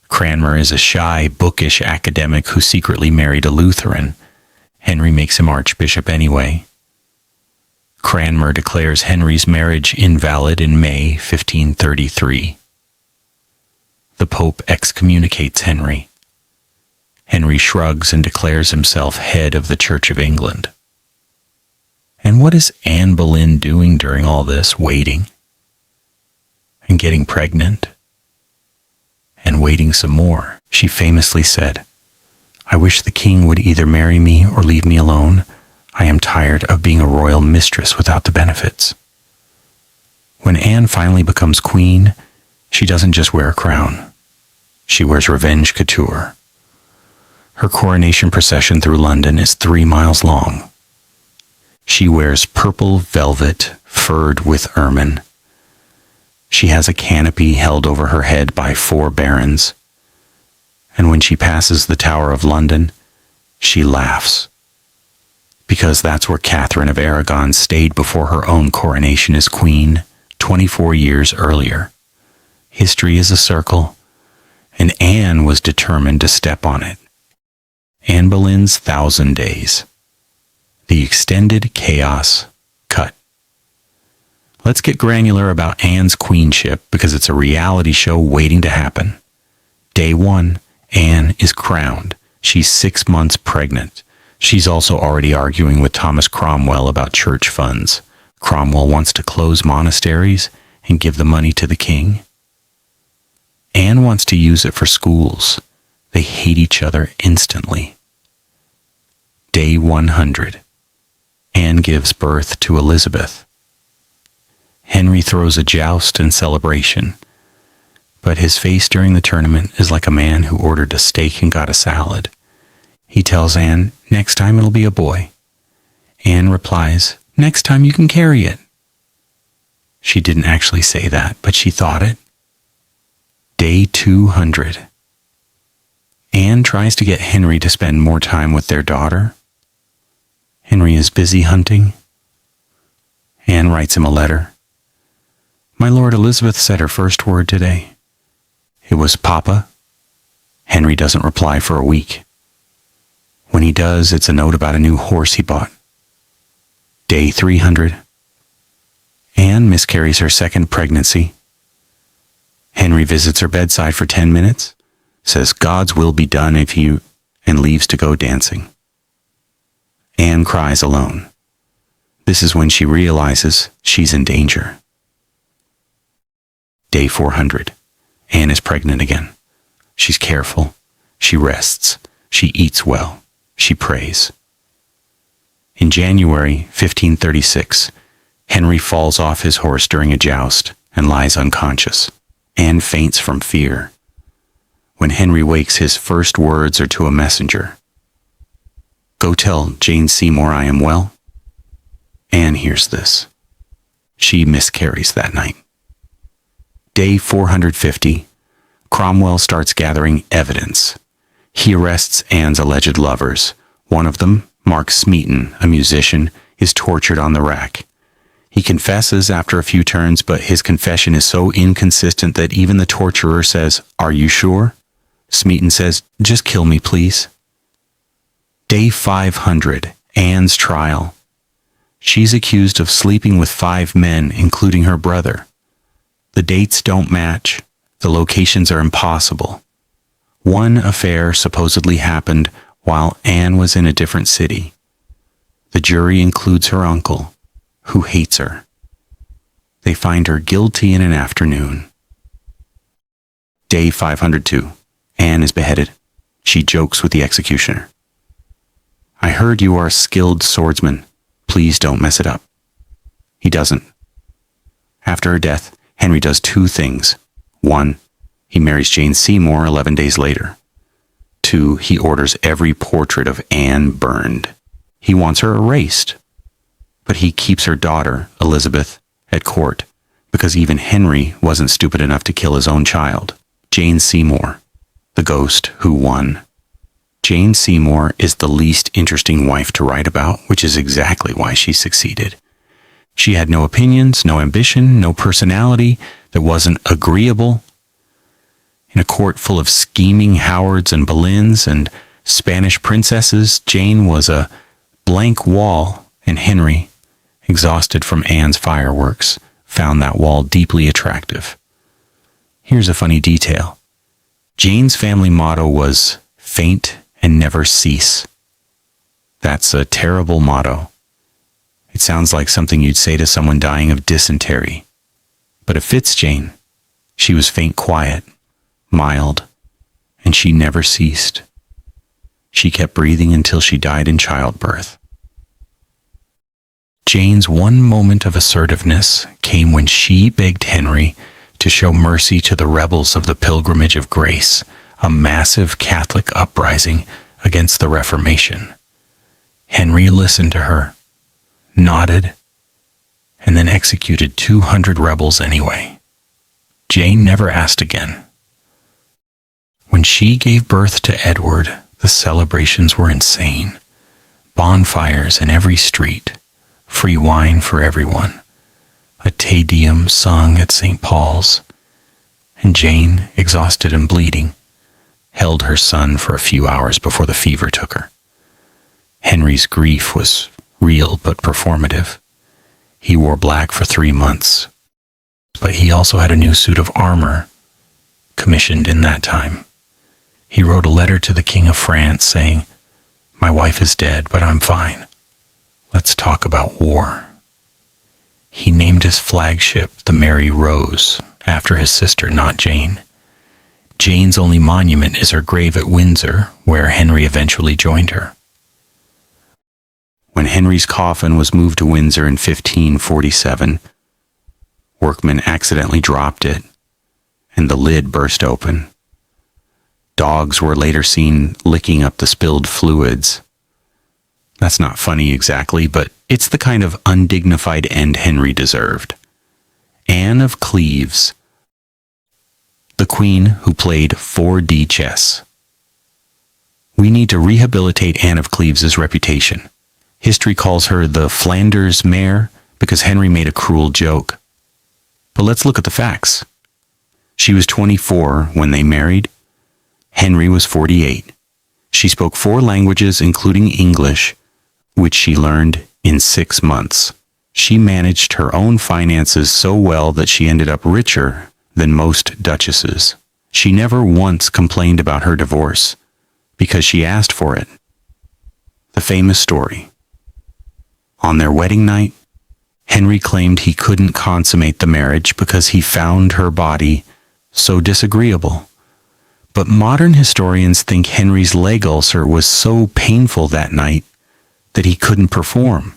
Cranmer is a shy, bookish academic who secretly married a Lutheran. Henry makes him Archbishop anyway. Cranmer declares Henry's marriage invalid in May 1533. The Pope excommunicates Henry. Henry shrugs and declares himself head of the Church of England. And what is Anne Boleyn doing during all this? Waiting. And getting pregnant. And waiting some more. She famously said, "I wish the king would either marry me or leave me alone. I am tired of being a royal mistress without the benefits." When Anne finally becomes queen, she doesn't just wear a crown. She wears revenge couture. Her coronation procession through London is 3 miles long. She wears purple velvet furred with ermine. She has a canopy held over her head by 4 barons. And when she passes the Tower of London, she laughs. Because that's where Catherine of Aragon stayed before her own coronation as queen 24 years earlier. History is a circle, and Anne was determined to step on it. Anne Boleyn's 1,000 Days. The extended chaos cut. Let's get granular about Anne's queenship because it's a reality show waiting to happen. Day 1, Anne is crowned. She's 6 months pregnant. She's also already arguing with Thomas Cromwell about church funds. Cromwell wants to close monasteries and give the money to the king. Anne wants to use it for schools. They hate each other instantly. Day 100. Anne gives birth to Elizabeth. Henry throws a joust in celebration, but his face during the tournament is like a man who ordered a steak and got a salad. He tells Anne, "Next time it'll be a boy." Anne replies, "Next time you can carry it." She didn't actually say that, but she thought it. Day 200. Anne tries to get Henry to spend more time with their daughter. Henry is busy hunting. Anne writes him a letter. "My Lord, Elizabeth said her first word today. It was Papa." Henry doesn't reply for a week. When he does, it's a note about a new horse he bought. Day 300. Anne miscarries her second pregnancy. Henry visits her bedside for 10 minutes, says God's will be done if you, and leaves to go dancing. Anne cries alone. This is when she realizes she's in danger. Day 400. Anne is pregnant again. She's careful. She rests. She eats well. She prays. In January 1536, Henry falls off his horse during a joust and lies unconscious. Anne faints from fear. When Henry wakes, his first words are to a messenger. "Go tell Jane Seymour I am well." Anne hears this. She miscarries that night. Day 450. Cromwell starts gathering evidence. He arrests Anne's alleged lovers. One of them, Mark Smeaton, a musician, is tortured on the rack. He confesses after a few turns, but his confession is so inconsistent that even the torturer says, "Are you sure?" Smeaton says, "Just kill me, please." Day 500. Anne's trial. She's accused of sleeping with 5 men, including her brother. The dates don't match. The locations are impossible. One affair supposedly happened while Anne was in a different city. The jury includes her uncle, who hates her. They find her guilty in an afternoon. Day 502. Anne is beheaded. She jokes with the executioner. "I heard you are a skilled swordsman. Please don't mess it up." He doesn't. After her death, Henry does 2 things. 1, he marries Jane Seymour 11 days later. 2, he orders every portrait of Anne burned. He wants her erased. But he keeps her daughter, Elizabeth, at court because even Henry wasn't stupid enough to kill his own child. Jane Seymour, the ghost who won. Jane Seymour is the least interesting wife to write about, which is exactly why she succeeded. She had no opinions, no ambition, no personality that wasn't agreeable. In a court full of scheming Howards and Boleyns and Spanish princesses, Jane was a blank wall, and Henry, exhausted from Anne's fireworks, found that wall deeply attractive. Here's a funny detail. Jane's family motto was "faint and never cease. That's a terrible motto. It sounds like something you'd say to someone dying of dysentery. But it fits Jane. She was faint quiet, mild, and she never ceased. She kept breathing until she died in childbirth. Jane's one moment of assertiveness came when she begged Henry to show mercy to the rebels of the Pilgrimage of Grace, a massive Catholic uprising against the Reformation. Henry listened to her, nodded, and then executed 200 rebels anyway. Jane never asked again. When she gave birth to Edward, the celebrations were insane. Bonfires in every street, free wine for everyone, a Te Deum sung at St. Paul's, and Jane, exhausted and bleeding, held her son for a few hours before the fever took her. Henry's grief was real but performative. He wore black for 3 months, but he also had a new suit of armor, commissioned in that time. He wrote a letter to the King of France saying, "My wife is dead, but I'm fine. Let's talk about war." He named his flagship the Mary Rose, after his sister, not Jane. Jane's only monument is her grave at Windsor, where Henry eventually joined her. When Henry's coffin was moved to Windsor in 1547, workmen accidentally dropped it, and the lid burst open. Dogs were later seen licking up the spilled fluids. That's not funny exactly, but it's the kind of undignified end Henry deserved. Anne of Cleves, the queen who played 4D chess. We need to rehabilitate Anne of Cleves' reputation. History calls her the Flanders mare because Henry made a cruel joke. But let's look at the facts. She was 24 when they married. Henry was 48. She spoke 4 languages, including English, which she learned in 6 months. She managed her own finances so well that she ended up richer than most duchesses. She never once complained about her divorce because she asked for it. The famous story. On their wedding night, Henry claimed he couldn't consummate the marriage because he found her body so disagreeable. But modern historians think Henry's leg ulcer was so painful that night that he couldn't perform.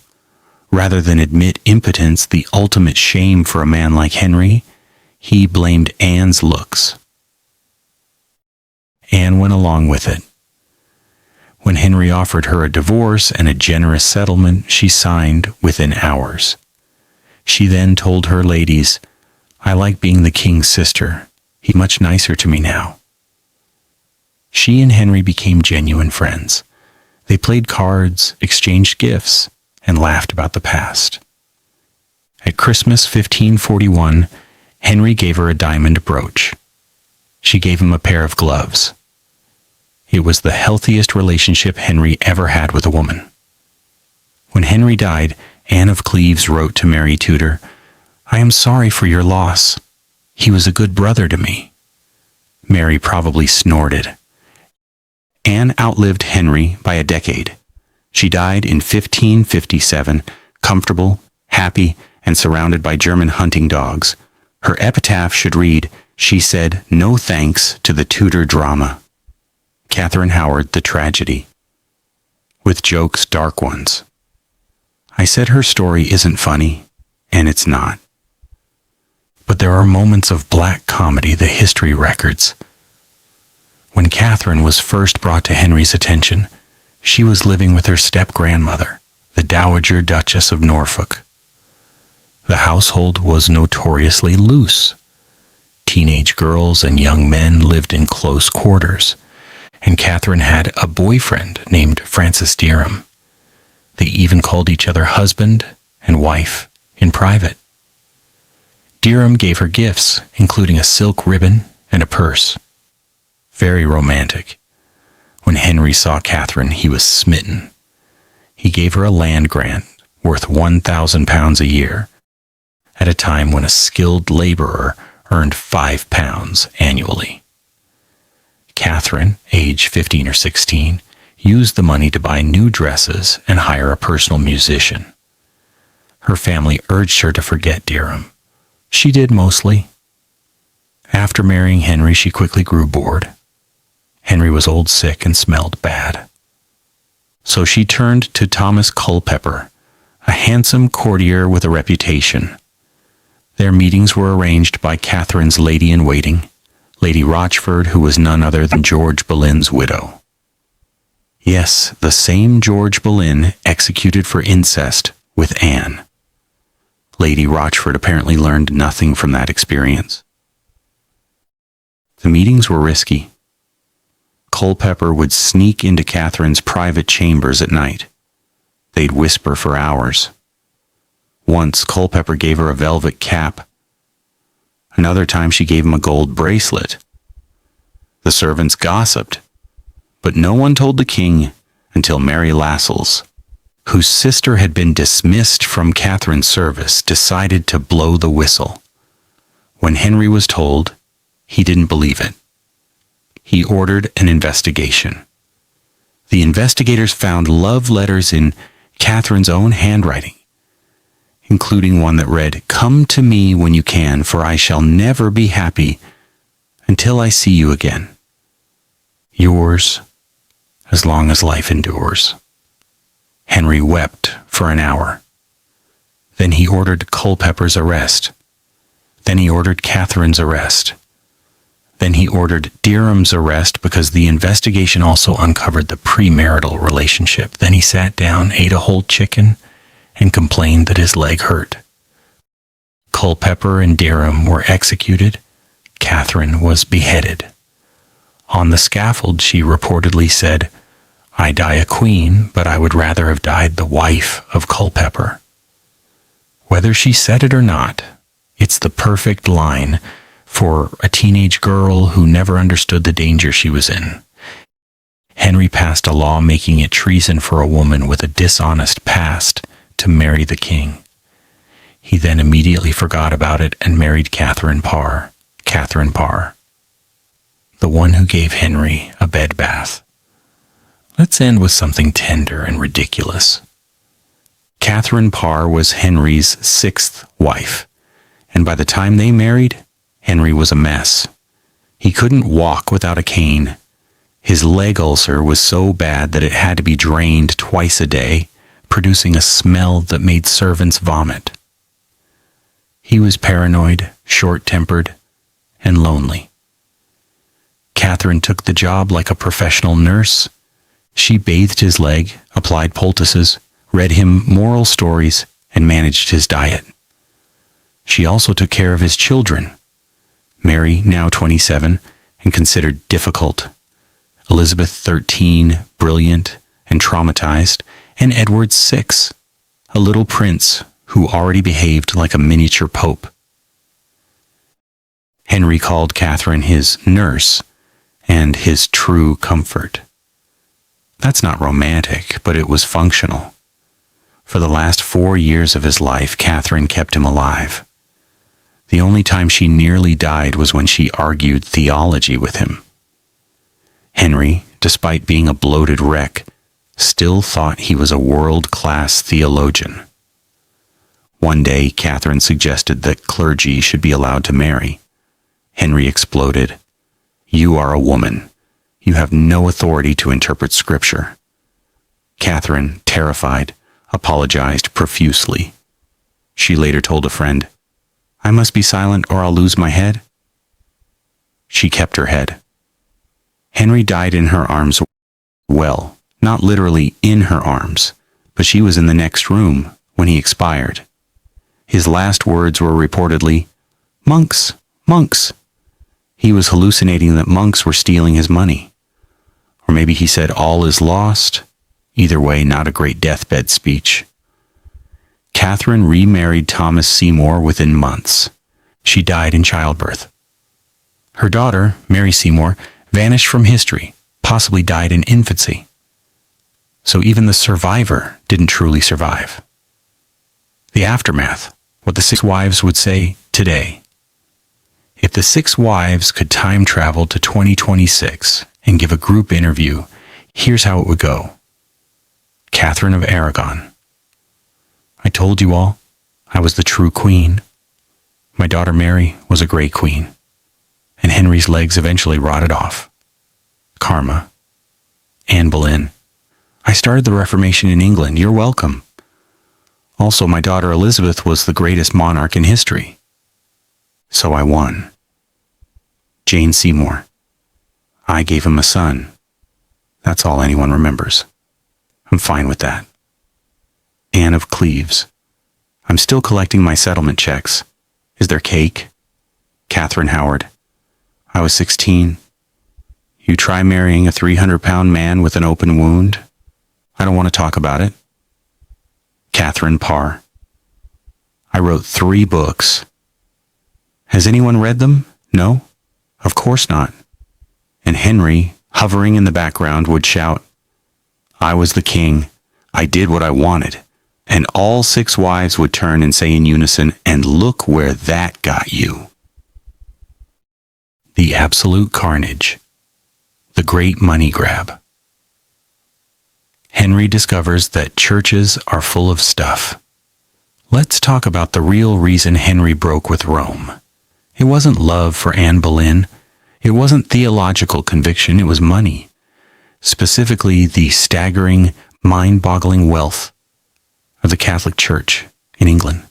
Rather than admit impotence, the ultimate shame for a man like Henry, he blamed Anne's looks. Anne went along with it. When Henry offered her a divorce and a generous settlement, she signed within hours. She then told her ladies, "I like being the king's sister. He's much nicer to me now." She and Henry became genuine friends. They played cards, exchanged gifts, and laughed about the past. At Christmas 1541, Henry gave her a diamond brooch. She gave him a pair of gloves. It was the healthiest relationship Henry ever had with a woman. When Henry died, Anne of Cleves wrote to Mary Tudor, "I am sorry for your loss. He was a good brother to me." Mary probably snorted. Anne outlived Henry by a decade. She died in 1557, comfortable, happy, and surrounded by German hunting dogs. Her epitaph should read, "She said no thanks to the Tudor drama." Catherine Howard, The Tragedy. With jokes, dark ones. I said her story isn't funny, and it's not. But there are moments of black comedy the history records. When Catherine was first brought to Henry's attention, she was living with her step-grandmother, the Dowager Duchess of Norfolk. The household was notoriously loose. Teenage girls and young men lived in close quarters, and Catherine had a boyfriend named Francis Derham. They even called each other husband and wife in private. Derham gave her gifts, including a silk ribbon and a purse. Very romantic. When Henry saw Catherine, he was smitten. He gave her a land grant worth £1,000 a year, at a time when a skilled laborer earned £5 annually. Catherine, age 15 or 16, used the money to buy new dresses and hire a personal musician. Her family urged her to forget Derham. She did mostly. After marrying Henry, she quickly grew bored. Henry was old, sick, and smelled bad. So she turned to Thomas Culpeper, a handsome courtier with a reputation. Their meetings were arranged by Catherine's lady-in-waiting, Lady Rochford, who was none other than George Boleyn's widow. Yes, the same George Boleyn executed for incest with Anne. Lady Rochford apparently learned nothing from that experience. The meetings were risky. Culpeper would sneak into Catherine's private chambers at night. They'd whisper for hours. Once, Culpeper gave her a velvet cap. Another time, she gave him a gold bracelet. The servants gossiped, but no one told the king until Mary Lascelles, whose sister had been dismissed from Catherine's service, decided to blow the whistle. When Henry was told, he didn't believe it. He ordered an investigation. The investigators found love letters in Catherine's own handwriting, including one that read, "Come to me when you can, for I shall never be happy until I see you again. Yours, as long as life endures." Henry wept for an hour. Then he ordered Culpeper's arrest. Then he ordered Catherine's arrest. Then he ordered Derham's arrest because the investigation also uncovered the premarital relationship. Then he sat down, ate a whole chicken, and complained that his leg hurt. Culpeper and Derham were executed. Catherine was beheaded. On the scaffold, she reportedly said, "I die a queen, but I would rather have died the wife of Culpeper." Whether she said it or not, it's the perfect line for a teenage girl who never understood the danger she was in. Henry passed a law making it treason for a woman with a dishonest past to marry the king. He then immediately forgot about it and married Catherine Parr, the one who gave Henry a bed bath. Let's end with something tender and ridiculous. Catherine Parr was Henry's sixth wife, and by the time they married, Henry was a mess. He couldn't walk without a cane. His leg ulcer was so bad that it had to be drained twice a day, producing a smell that made servants vomit. He was paranoid, short-tempered, and lonely. Catherine took the job like a professional nurse. She bathed his leg, applied poultices, read him moral stories, and managed his diet. She also took care of his children. Mary, now 27, and considered difficult. Elizabeth, 13, brilliant and traumatized. And Edward, 6, a little prince who already behaved like a miniature pope. Henry called Catherine his nurse and his true comfort. That's not romantic, but it was functional. For the last 4 years of his life, Catherine kept him alive. The only time she nearly died was when she argued theology with him. Henry, despite being a bloated wreck, still thought he was a world-class theologian. One day, Catherine suggested that clergy should be allowed to marry. Henry exploded. "You are a woman. You have no authority to interpret Scripture." Catherine, terrified, apologized profusely. She later told a friend, "I must be silent or I'll lose my head." She kept her head. Henry died in her arms. Well, not literally in her arms, but she was in the next room when he expired. His last words were reportedly, "Monks, monks." He was hallucinating that monks were stealing his money. Or maybe he said, "All is lost." Either way, not a great deathbed speech. Catherine remarried Thomas Seymour within months. She died in childbirth. Her daughter, Mary Seymour, vanished from history, possibly died in infancy. So even the survivor didn't truly survive. The aftermath, what the 6 wives would say today. If the 6 wives could time travel to 2026 and give a group interview, Here's how it would go. Catherine of Aragon. I told you all, I was the true queen. My daughter Mary was a great queen, and Henry's legs eventually rotted off. Karma. Anne Boleyn. I started the Reformation in England. You're welcome. Also, my daughter Elizabeth was the greatest monarch in history. So I won. Jane Seymour. I gave him a son. That's all anyone remembers. I'm fine with that. Anne of Cleves. I'm still collecting my settlement checks. Is there cake? Catherine Howard. I was 16. You try marrying a 300-pound man with an open wound? I don't want to talk about it. Catherine Parr. I wrote 3 books. Has anyone read them? No? Of course not. And Henry, hovering in the background, would shout, I was the king. I did what I wanted. And all 6 wives would turn and say in unison, and look where that got you. The absolute carnage. The great money grab. Henry discovers that churches are full of stuff. Let's talk about the real reason Henry broke with Rome. It wasn't love for Anne Boleyn. It wasn't theological conviction. It was money. Specifically, the staggering, mind-boggling wealth of the Catholic Church in England.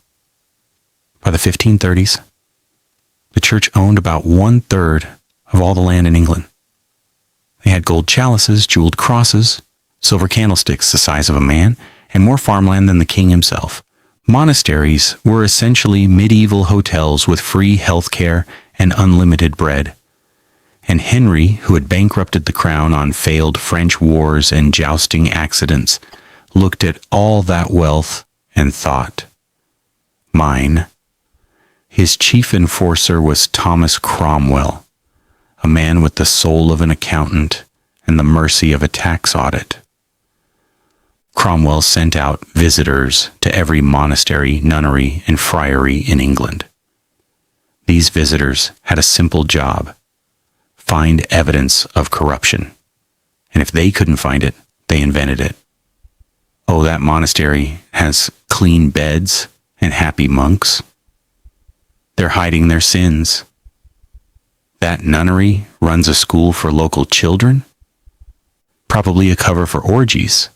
By the 1530s, the church owned about 1/3 of all the land in England. They had gold chalices, jeweled crosses, silver candlesticks the size of a man, and more farmland than the king himself. Monasteries were essentially medieval hotels with free health care and unlimited bread. And Henry, who had bankrupted the crown on failed French wars and jousting accidents, looked at all that wealth and thought, mine. His chief enforcer was Thomas Cromwell, a man with the soul of an accountant and the mercy of a tax audit. Cromwell sent out visitors to every monastery, nunnery, and friary in England. These visitors had a simple job: find evidence of corruption. And if they couldn't find it, they invented it. Oh, that monastery has clean beds and happy monks. They're hiding their sins. That nunnery runs a school for local children? Probably a cover for orgies.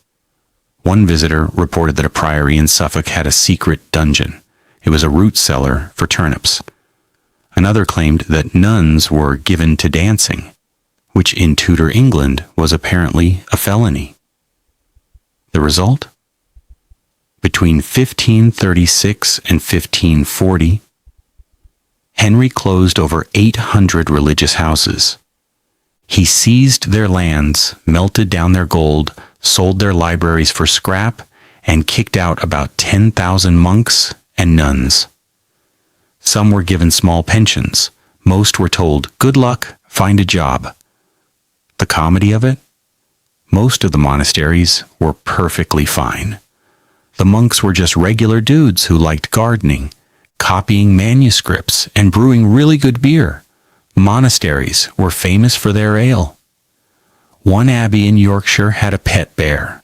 One visitor reported that a priory in Suffolk had a secret dungeon. It was a root cellar for turnips. Another claimed that nuns were given to dancing, which in Tudor England was apparently a felony. The result? Between 1536 and 1540, Henry closed over 800 religious houses. He seized their lands, melted down their gold, sold their libraries for scrap, and kicked out about 10,000 monks and nuns. Some were given small pensions. Most were told, good luck, find a job. The comedy of it? Most of the monasteries were perfectly fine. The monks were just regular dudes who liked gardening, copying manuscripts, and brewing really good beer. Monasteries were famous for their ale. One abbey in Yorkshire had a pet bear.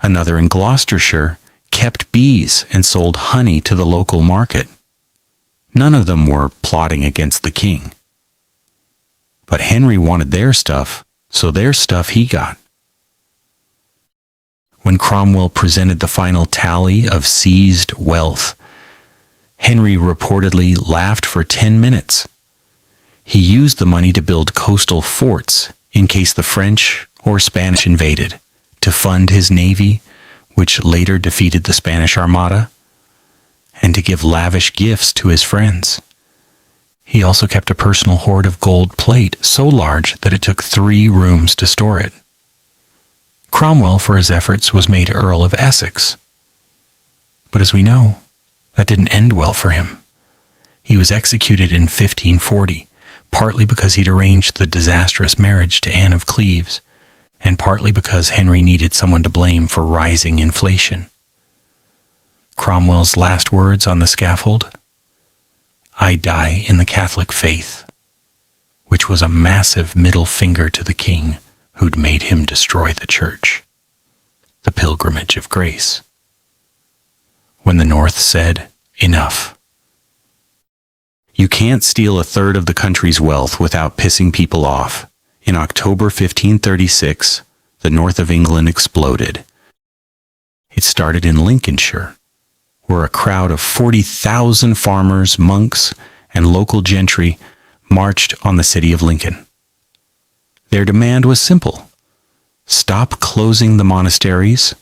Another in Gloucestershire kept bees and sold honey to the local market. None of them were plotting against the king. But Henry wanted their stuff, so their stuff he got. When Cromwell presented the final tally of seized wealth, Henry reportedly laughed for 10 minutes. He used the money to build coastal forts in case the French or Spanish invaded, to fund his navy, which later defeated the Spanish Armada, and to give lavish gifts to his friends. He also kept a personal hoard of gold plate so large that it took 3 rooms to store it. Cromwell, for his efforts, was made Earl of Essex. But as we know, that didn't end well for him. He was executed in 1540, partly because he'd arranged the disastrous marriage to Anne of Cleves, and partly because Henry needed someone to blame for rising inflation. Cromwell's last words on the scaffold? I die in the Catholic faith, which was a massive middle finger to the king, who'd made him destroy the church. The Pilgrimage of Grace. When the North said, "Enough. You can't steal a third of the country's wealth without pissing people off," in October 1536, the north of England exploded. It started in Lincolnshire, where a crowd of 40,000 farmers, monks, and local gentry marched on the city of Lincoln. Their demand was simple: stop closing the monasteries,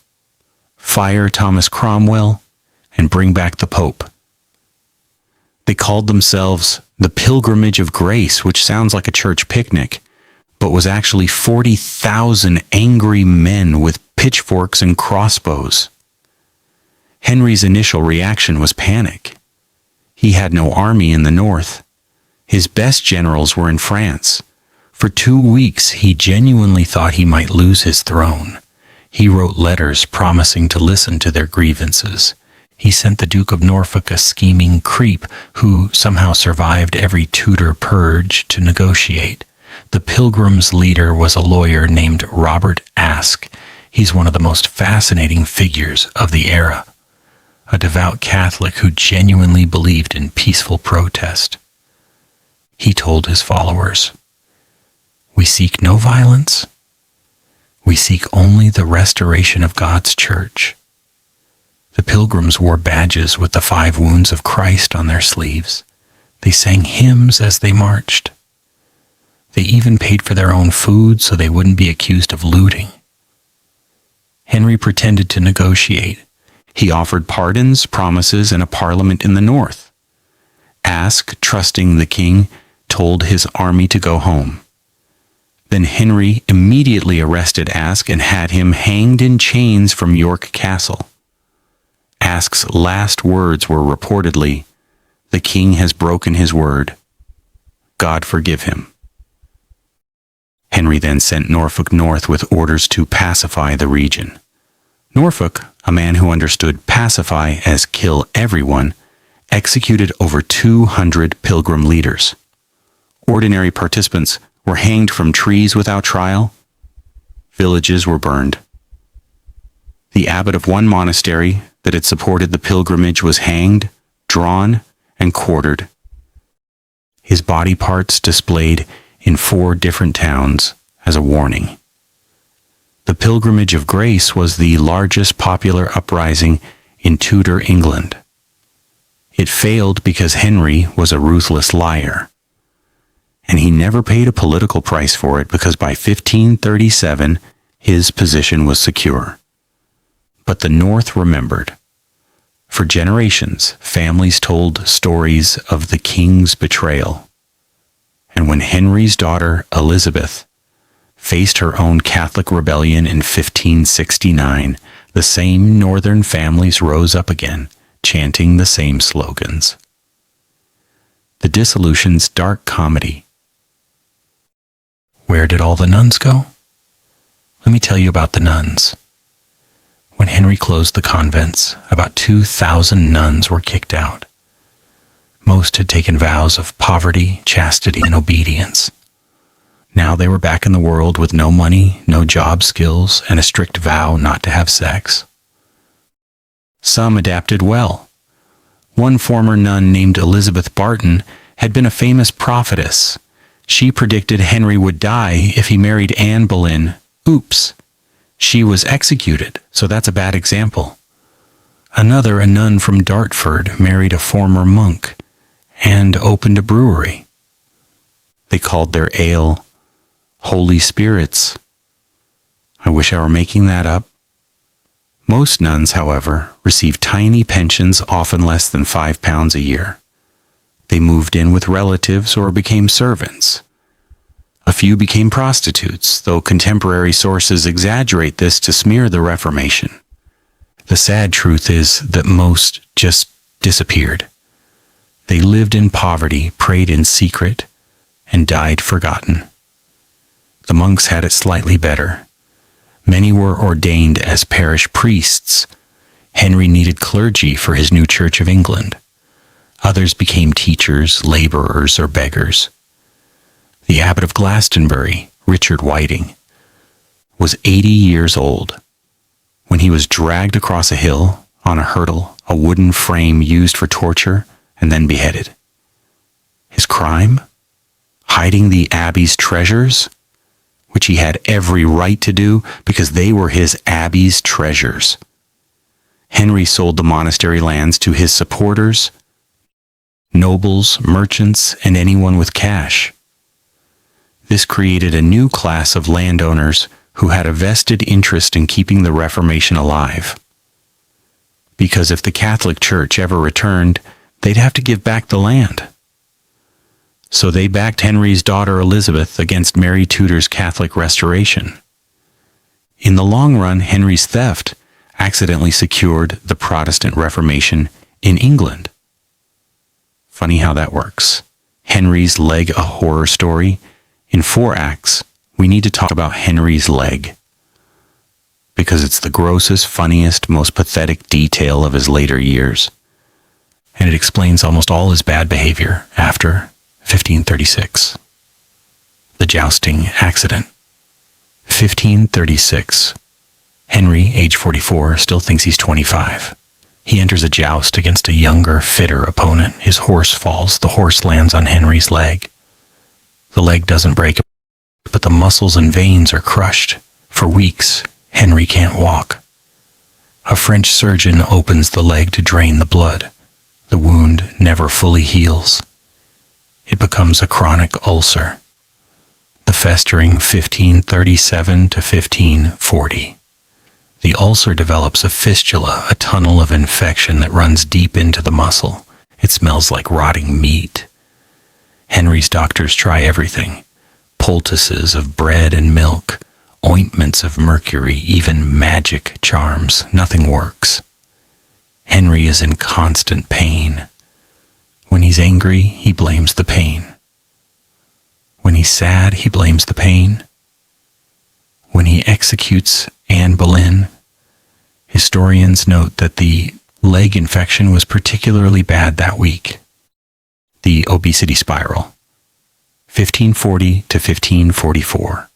fire Thomas Cromwell, and bring back the Pope. They called themselves the Pilgrimage of Grace, which sounds like a church picnic, but was actually 40,000 angry men with pitchforks and crossbows. Henry's initial reaction was panic. He had no army in the north. His best generals were in France. For 2 weeks, he genuinely thought he might lose his throne. He wrote letters promising to listen to their grievances. He sent the Duke of Norfolk, a scheming creep who somehow survived every Tudor purge, to negotiate. The Pilgrims' leader was a lawyer named Robert Aske. He's one of the most fascinating figures of the era. A devout Catholic who genuinely believed in peaceful protest. He told his followers, "We seek no violence. We seek only the restoration of God's church." The Pilgrims wore badges with the 5 wounds of Christ on their sleeves. They sang hymns as they marched. They even paid for their own food so they wouldn't be accused of looting. Henry pretended to negotiate. He offered pardons, promises, and a parliament in the north. Aske, trusting the king, told his army to go home. Then Henry immediately arrested Aske and had him hanged in chains from York Castle. Aske's last words were reportedly, "The king has broken his word. God forgive him." Henry then sent Norfolk north with orders to pacify the region. Norfolk, a man who understood pacify as kill everyone, executed over 200 Pilgrim leaders. Ordinary participants were hanged from trees without trial. Villages were burned. The abbot of one monastery that had supported the pilgrimage was hanged, drawn, and quartered. His body parts displayed in 4 different towns as a warning. The Pilgrimage of Grace was the largest popular uprising in Tudor England. It failed because Henry was a ruthless liar. And he never paid a political price for it because by 1537, his position was secure. But the North remembered. For generations, families told stories of the king's betrayal. And when Henry's daughter, Elizabeth, faced her own Catholic rebellion in 1569, the same northern families rose up again, chanting the same slogans. The dissolution's dark comedy. Where did all the nuns go? Let me tell you about the nuns. When Henry closed the convents, about 2,000 nuns were kicked out. Most had taken vows of poverty, chastity, and obedience. Now they were back in the world with no money, no job skills, and a strict vow not to have sex. Some adapted well. One former nun named Elizabeth Barton had been a famous prophetess. She predicted Henry would die if he married Anne Boleyn. Oops. She was executed, so that's a bad example. Another, a nun from Dartford, married a former monk and opened a brewery. They called their ale Holy Spirits. I wish I were making that up. Most nuns, however, received tiny pensions, often less than £5 a year. They moved in with relatives or became servants. A few became prostitutes, though contemporary sources exaggerate this to smear the Reformation. The sad truth is that most just disappeared. They lived in poverty, prayed in secret, and died forgotten. The monks had it slightly better. Many were ordained as parish priests. Henry needed clergy for his new Church of England. Others became teachers, laborers, or beggars. The abbot of Glastonbury, Richard Whiting, was 80 years old when he was dragged across a hill on a hurdle, a wooden frame used for torture, and then beheaded. His crime? Hiding the abbey's treasures, which he had every right to do because they were his abbey's treasures. Henry sold the monastery lands to his supporters, nobles, merchants, and anyone with cash. This created a new class of landowners who had a vested interest in keeping the Reformation alive. Because if the Catholic Church ever returned, they'd have to give back the land. So they backed Henry's daughter Elizabeth against Mary Tudor's Catholic restoration. In the long run, Henry's theft accidentally secured the Protestant Reformation in England. Funny how that works. Henry's leg, a horror story. In 4 acts, we need to talk about Henry's leg, because it's the grossest, funniest, most pathetic detail of his later years, and it explains almost all his bad behavior after 1536. The jousting accident. 1536. Henry, age 44, still thinks he's 25. He enters a joust against a younger, fitter opponent. His horse falls. The horse lands on Henry's leg. The leg doesn't break, but the muscles and veins are crushed. For weeks, Henry can't walk. A French surgeon opens the leg to drain the blood. The wound never fully heals. It becomes a chronic ulcer. The festering 1537 to 1540. The ulcer develops a fistula, a tunnel of infection that runs deep into the muscle. It smells like rotting meat. Henry's doctors try everything. Poultices of bread and milk, ointments of mercury, even magic charms. Nothing works. Henry is in constant pain. When he's angry, he blames the pain. When he's sad, he blames the pain. When he executes Anne Boleyn, historians note that the leg infection was particularly bad that week. The obesity spiral. 1540 to 1544.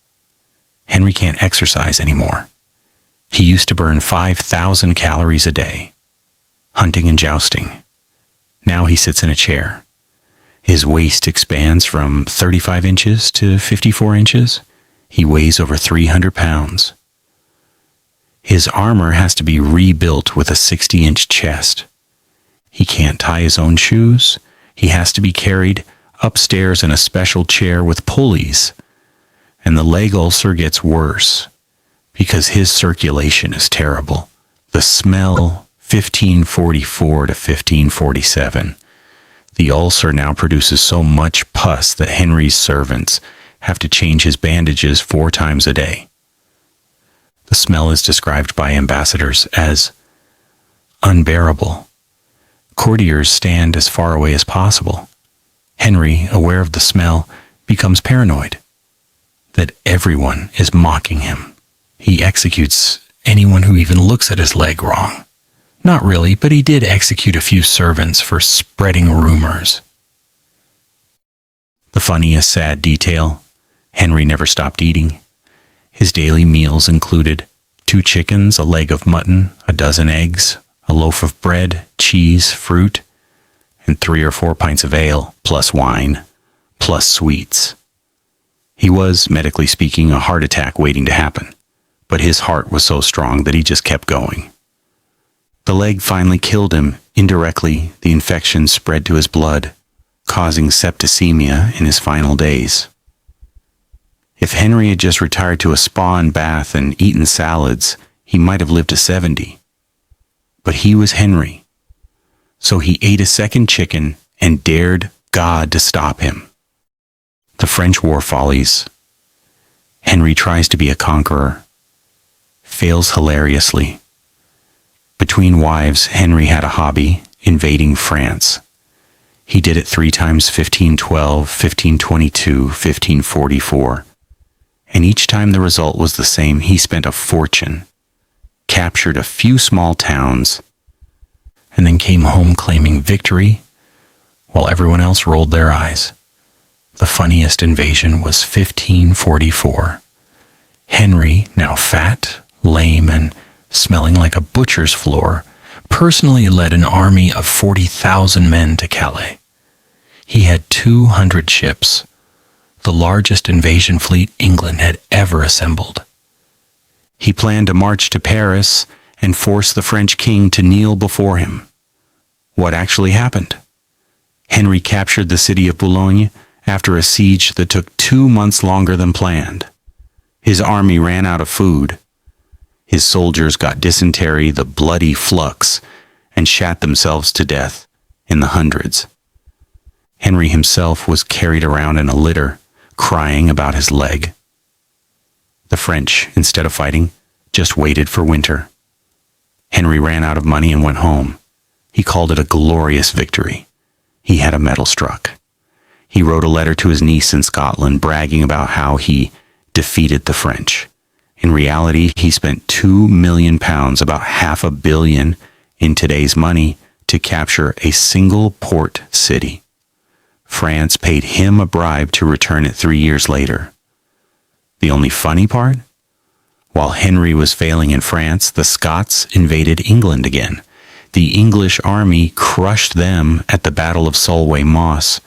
Henry can't exercise anymore. He used to burn 5,000 calories a day, hunting and jousting. Now he sits in a chair. His waist expands from 35 inches to 54 inches. He weighs over 300 pounds. His armor has to be rebuilt with a 60-inch chest. He can't tie his own shoes. He has to be carried upstairs in a special chair with pulleys. And the leg ulcer gets worse because his circulation is terrible. The smell, 1544 to 1547. The ulcer now produces so much pus that Henry's servants have to change his bandages 4 times a day. The smell is described by ambassadors as unbearable. Courtiers stand as far away as possible. Henry, aware of the smell, becomes paranoid that everyone is mocking him. He executes anyone who even looks at his leg wrong. Not really, but he did execute a few servants for spreading rumors. The funniest sad detail, Henry never stopped eating. His daily meals included 2 chickens, a leg of mutton, a dozen eggs, a loaf of bread, cheese, fruit, and 3 or 4 pints of ale, plus wine, plus sweets. He was, medically speaking, a heart attack waiting to happen, but his heart was so strong that he just kept going. The leg finally killed him. Indirectly, the infection spread to his blood, causing septicemia in his final days. If Henry had just retired to a spa and bath and eaten salads, he might have lived to 70. But he was Henry. So he ate a second chicken and dared God to stop him. The French War follies. Henry tries to be a conqueror. Fails hilariously. Between wives, Henry had a hobby, invading France. He did it 3 times, 1512, 1522, 1544. And each time the result was the same. He spent a fortune, captured a few small towns, and then came home claiming victory while everyone else rolled their eyes. The funniest invasion was 1544. Henry, now fat, lame, and smelling like a butcher's floor, personally led an army of 40,000 men to Calais. He had 200 ships, the largest invasion fleet England had ever assembled. He planned to march to Paris and force the French king to kneel before him. What actually happened? Henry captured the city of Boulogne after a siege that took 2 months longer than planned. His army ran out of food. His soldiers got dysentery, the bloody flux, and shat themselves to death in the hundreds. Henry himself was carried around in a litter, crying about his leg. The French, instead of fighting, just waited for winter. Henry ran out of money and went home. He called it a glorious victory. He had a medal struck. He wrote a letter to his niece in Scotland bragging about how he defeated the French. In reality, he spent £2 million, about £500 million in today's money, to capture a single port city. France paid him a bribe to return it 3 years later. The only funny part? While Henry was failing in France, the Scots invaded England again. The English army crushed them at the Battle of Solway Moss.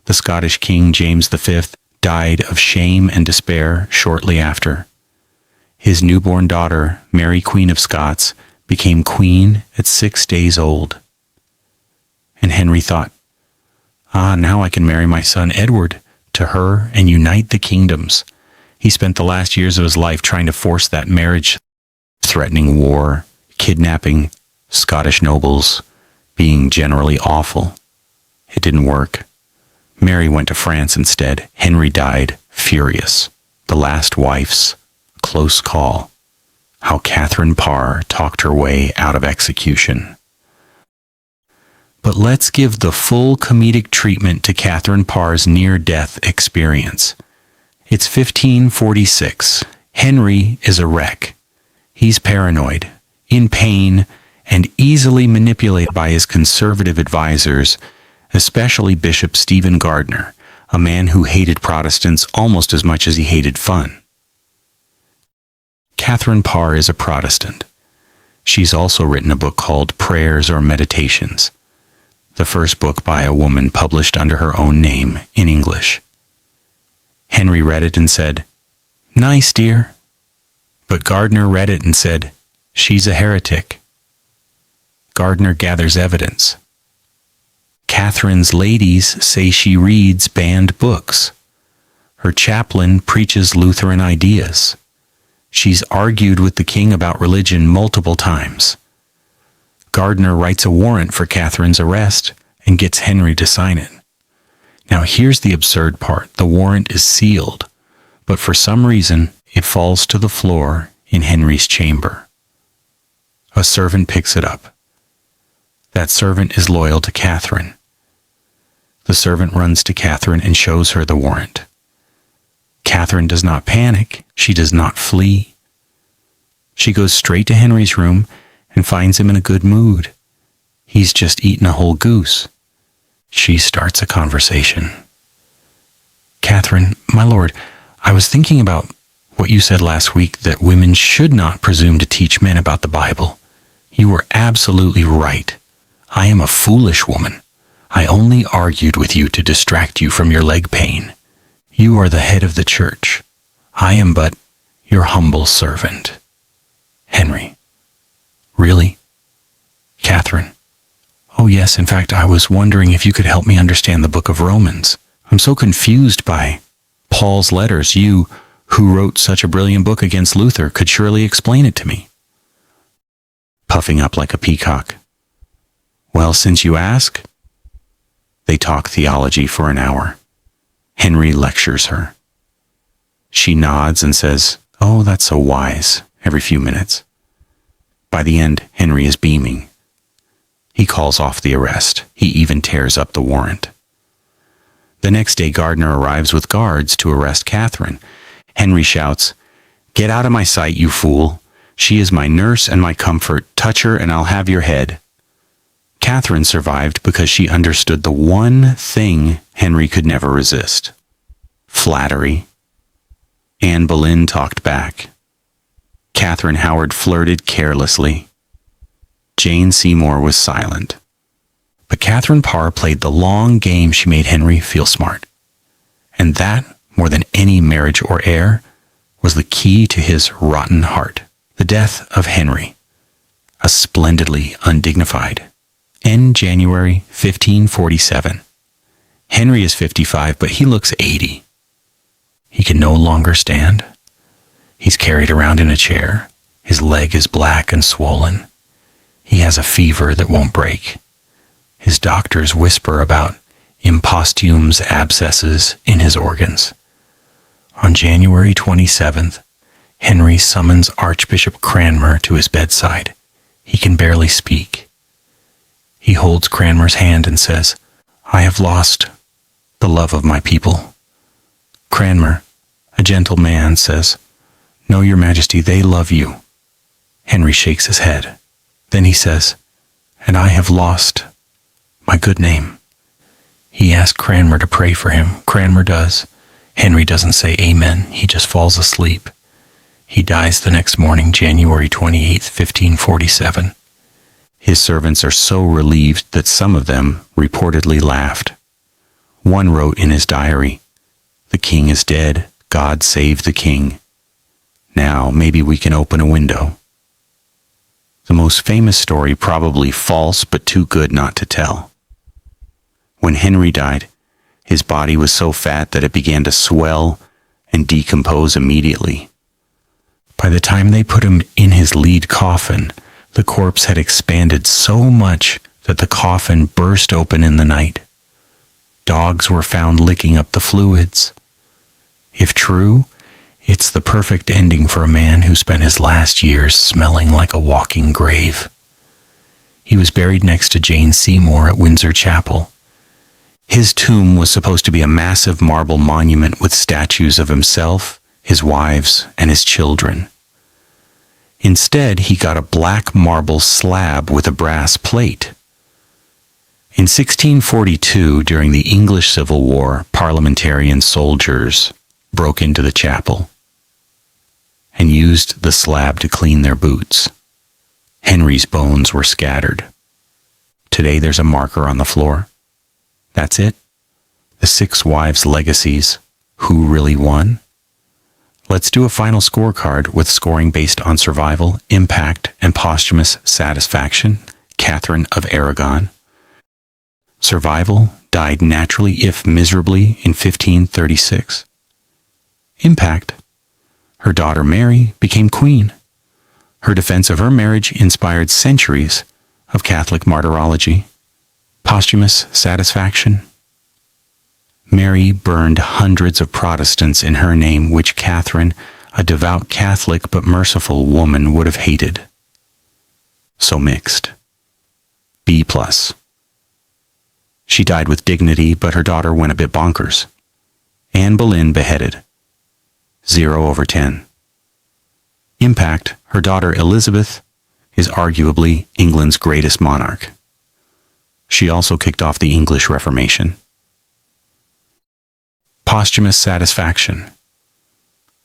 The Scottish King James V died of shame and despair shortly after. His newborn daughter, Mary Queen of Scots, became queen at 6 days old. And Henry thought, now I can marry my son Edward to her and unite the kingdoms. He spent the last years of his life trying to force that marriage, threatening war, kidnapping Scottish nobles, being generally awful. It didn't work. Mary went to France instead. Henry died furious. The last wife's close call. How Catherine Parr talked her way out of execution. But let's give the full comedic treatment to Catherine Parr's near-death experience. It's 1546. Henry is a wreck. He's paranoid, in pain, and easily manipulated by his conservative advisors, especially Bishop Stephen Gardiner, a man who hated Protestants almost as much as he hated fun. Catherine Parr is a Protestant. She's also written a book called Prayers or Meditations, the first book by a woman published under her own name in English. Henry read it and said, "Nice, dear." But Gardiner read it and said, "She's a heretic." Gardiner gathers evidence. Catherine's ladies say she reads banned books. Her chaplain preaches Lutheran ideas. She's argued with the king about religion multiple times. Gardiner writes a warrant for Catherine's arrest and gets Henry to sign it. Now here's the absurd part. The warrant is sealed, but for some reason it falls to the floor in Henry's chamber. A servant picks it up. That servant is loyal to Catherine. The servant runs to Catherine and shows her the warrant. Catherine does not panic. She does not flee. She goes straight to Henry's room and finds him in a good mood. He's just eaten a whole goose. She starts a conversation. "Catherine, my lord, I was thinking about what you said last week, that women should not presume to teach men about the Bible. You were absolutely right. I am a foolish woman. I only argued with you to distract you from your leg pain. You are the head of the church. I am but your humble servant." Henry: "Really?" Catherine: "Oh yes, in fact, I was wondering if you could help me understand the book of Romans. I'm so confused by Paul's letters. You, who wrote such a brilliant book against Luther, could surely explain it to me." Puffing up like a peacock: "Well, since you ask." They talk theology for an hour. Henry lectures her. She nods and says, "Oh, that's so wise," every few minutes. By the end, Henry is beaming. He calls off the arrest. He even tears up the warrant. The next day, Gardiner arrives with guards to arrest Catherine. Henry shouts, "Get out of my sight, you fool. She is my nurse and my comfort. Touch her and I'll have your head." Catherine survived because she understood the one thing Henry could never resist: flattery. Anne Boleyn talked back. Catherine Howard flirted carelessly. Jane Seymour was silent. But Catherine Parr played the long game. She made Henry feel smart. And that, more than any marriage or heir, was the key to his rotten heart. The death of Henry, a splendidly undignified. End January 1547. Henry is 55, but he looks 80. He can no longer stand. He's carried around in a chair. His leg is black and swollen. He has a fever that won't break. His doctors whisper about imposthumes abscesses in his organs. On January 27th, Henry summons Archbishop Cranmer to his bedside. He can barely speak. He holds Cranmer's hand and says, "I have lost the love of my people." Cranmer, a gentle man, says, "No, your majesty, they love you." Henry shakes his head. Then he says, "And I have lost my good name." He asks Cranmer to pray for him. Cranmer does. Henry doesn't say amen. He just falls asleep. He dies the next morning, January 28th, 1547. His servants are so relieved that some of them reportedly laughed. One wrote in his diary, "The king is dead. God save the king. Now maybe we can open a window." The most famous story, probably false but too good not to tell. When Henry died, his body was so fat that it began to swell and decompose immediately. By the time they put him in his lead coffin, the corpse had expanded so much that the coffin burst open in the night. Dogs were found licking up the fluids. If true, it's the perfect ending for a man who spent his last years smelling like a walking grave. He was buried next to Jane Seymour at Windsor Chapel. His tomb was supposed to be a massive marble monument with statues of himself, his wives, and his children. Instead, he got a black marble slab with a brass plate. In 1642, during the English Civil War, parliamentarian soldiers broke into the chapel and used the slab to clean their boots. Henry's bones were scattered. Today there's a marker on the floor. That's it. The 6 wives' legacies. Who really won? Let's do a final scorecard with scoring based on survival, impact, and posthumous satisfaction. Catherine of Aragon. Survival, died naturally if miserably in 1536. Impact, her daughter Mary became queen. Her defense of her marriage inspired centuries of Catholic martyrology. Posthumous satisfaction. Mary burned hundreds of Protestants in her name, which Catherine, a devout Catholic but merciful woman, would have hated. So mixed. B+. She died with dignity, but her daughter went a bit bonkers. Anne Boleyn beheaded. 0/10. Impact, her daughter Elizabeth is arguably England's greatest monarch. She also kicked off the English Reformation. Posthumous satisfaction.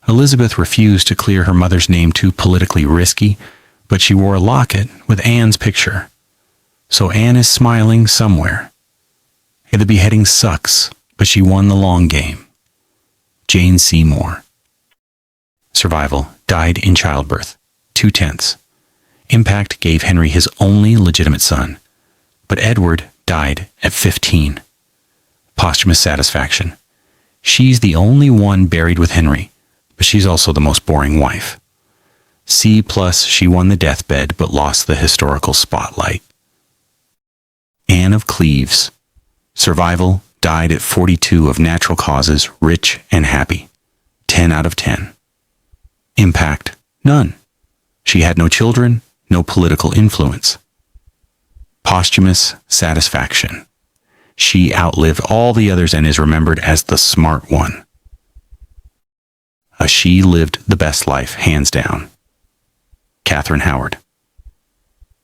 Elizabeth refused to clear her mother's name too politically risky, but she wore a locket with Anne's picture. So Anne is smiling somewhere. The beheading sucks, but she won the long game. Jane Seymour. Survival, died in childbirth, 2/10. Impact gave Henry his only legitimate son, but Edward died at 15. Posthumous satisfaction. She's the only one buried with Henry, but she's also the most boring wife. C+, she won the deathbed but lost the historical spotlight. Anne of Cleves. Survival, died at 42 of natural causes, rich and happy. 10/10. Impact, none. She had no children, no political influence. Posthumous satisfaction. She outlived all the others and is remembered as the smart one. She lived the best life, hands down. Catherine Howard.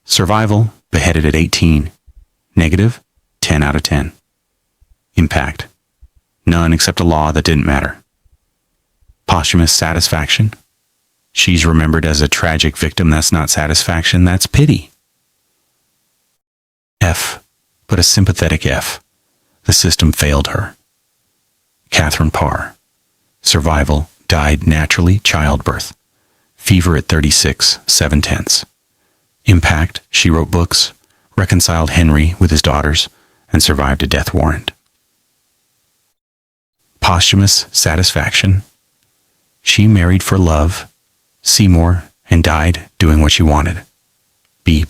Survival, beheaded at 18. Negative, 10/10. Impact, none except a law that didn't matter. Posthumous satisfaction. She's remembered as a tragic victim. That's not satisfaction, that's pity. F, but a sympathetic F. The system failed her. Catherine Parr. Survival, died naturally, childbirth. Fever at 36, 7/10. Impact, she wrote books, reconciled Henry with his daughters, and survived a death warrant. Posthumous satisfaction. She married for love, Seymour, and died doing what she wanted. B+.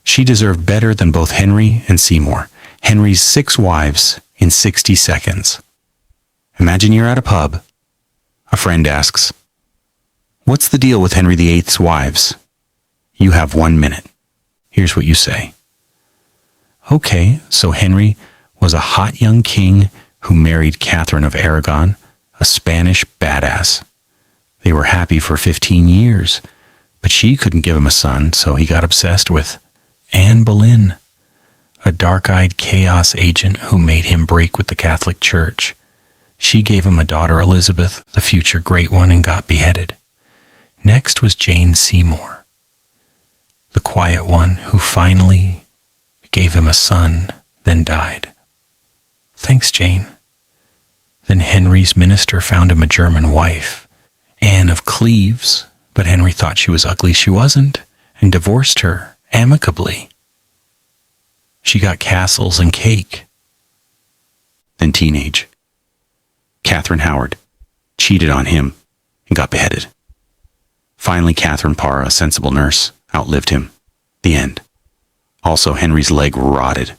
She deserved better than both Henry and Seymour. Henry's 6 wives in 60 seconds. Imagine you're at a pub. A friend asks, "What's the deal with Henry VIII's wives?" You have 1 minute. Here's what you say. Okay, so Henry was a hot young king who married Catherine of Aragon, a Spanish badass. They were happy for 15 years, but she couldn't give him a son, so he got obsessed with Anne Boleyn, a dark-eyed chaos agent who made him break with the Catholic Church. She gave him a daughter, Elizabeth, the future great one, and got beheaded. Next was Jane Seymour, the quiet one who finally gave him a son, then died. Thanks, Jane. Then Henry's minister found him a German wife, Anne of Cleves, but Henry thought she was ugly. She wasn't, and divorced her amicably. She got castles and cake. Then teenage. Catherine Howard cheated on him and got beheaded. Finally, Catherine Parr, a sensible nurse, outlived him. The end. Also, Henry's leg rotted.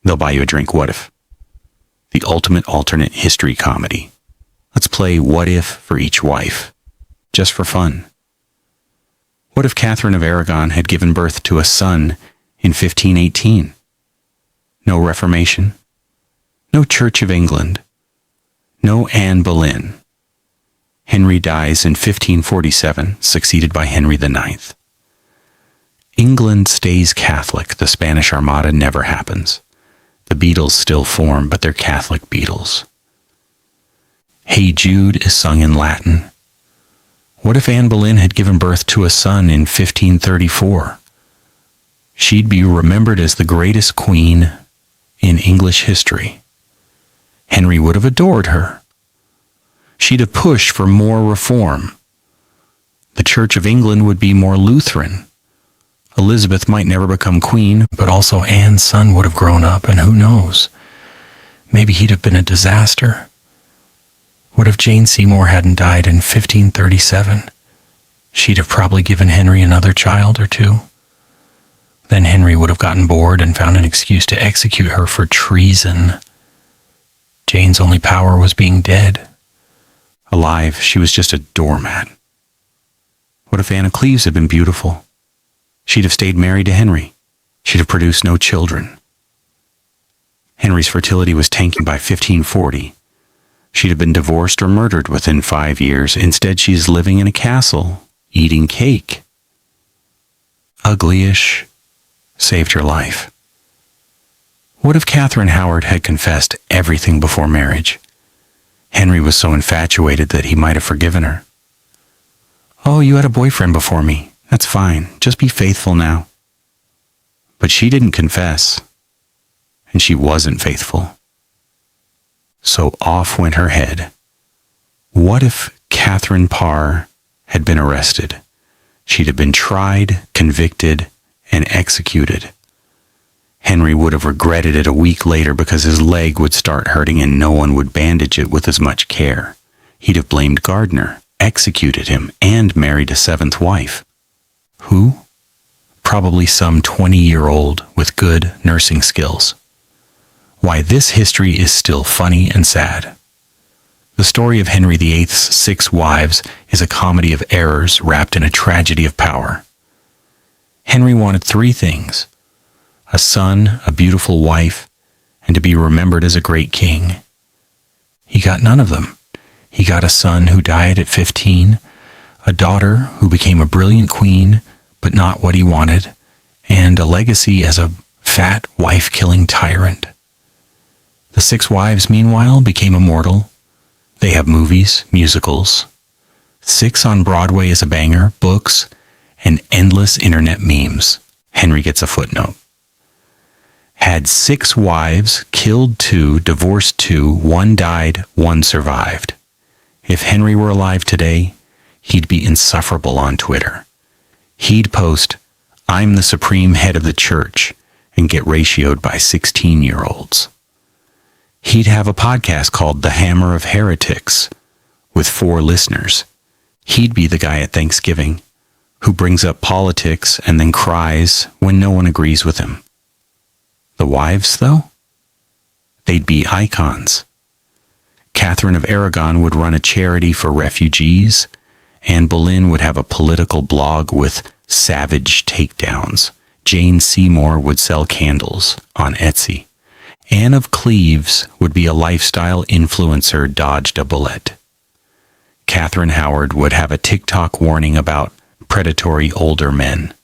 They'll buy you a drink. What if? The ultimate alternate history comedy. Let's play what if for each wife, just for fun. What if Catherine of Aragon had given birth to a son in 1518? No Reformation, no Church of England, no Anne Boleyn. Henry dies in 1547, succeeded by Henry IX. England stays Catholic. The Spanish Armada never happens. The Beatles still form, but they're Catholic Beatles. Hey Jude is sung in Latin. What if Anne Boleyn had given birth to a son in 1534? She'd be remembered as the greatest queen in English history. Henry would have adored her. She'd have pushed for more reform. The Church of England would be more Lutheran. Elizabeth might never become queen, but also Anne's son would have grown up, and who knows? Maybe he'd have been a disaster. What if Jane Seymour hadn't died in 1537? She'd have probably given Henry another child or two. Then Henry would have gotten bored and found an excuse to execute her for treason. Jane's only power was being dead. Alive, she was just a doormat. What if Anne of Cleves had been beautiful? She'd have stayed married to Henry. She'd have produced no children. Henry's fertility was tanking by 1540. She'd have been divorced or murdered within 5 years. Instead, she's living in a castle, eating cake. Uglyish, saved her life. What if Catherine Howard had confessed everything before marriage? Henry was so infatuated that he might have forgiven her. Oh, you had a boyfriend before me. That's fine. Just be faithful now. But she didn't confess, and she wasn't faithful. So off went her head. What if Catherine Parr had been arrested? She'd have been tried, convicted, and executed. Henry would have regretted it a week later because his leg would start hurting and no one would bandage it with as much care. He'd have blamed Gardner, executed him, and married a 7th wife. Who? Probably some 20-year-old with good nursing skills. Why this history is still funny and sad. The story of Henry VIII's 6 wives is a comedy of errors wrapped in a tragedy of power. Henry wanted 3 things: a son, a beautiful wife, and to be remembered as a great king. He got none of them. He got a son who died at 15, a daughter who became a brilliant queen, but not what he wanted, and a legacy as a fat, wife-killing tyrant. The 6 wives, meanwhile, became immortal. They have movies, musicals, 6 on Broadway is a banger, books, and endless internet memes. Henry gets a footnote. Had 6 wives, killed 2, divorced 2, 1 died, 1 survived. If Henry were alive today, he'd be insufferable on Twitter. He'd post, "I'm the supreme head of the church," and get ratioed by 16-year-olds. He'd have a podcast called The Hammer of Heretics with 4 listeners. He'd be the guy at Thanksgiving who brings up politics and then cries when no one agrees with him. The wives, though? They'd be icons. Catherine of Aragon would run a charity for refugees. Anne Boleyn would have a political blog with savage takedowns. Jane Seymour would sell candles on Etsy. Anne of Cleves would be a lifestyle influencer dodged a bullet. Catherine Howard would have a TikTok warning about predatory older men.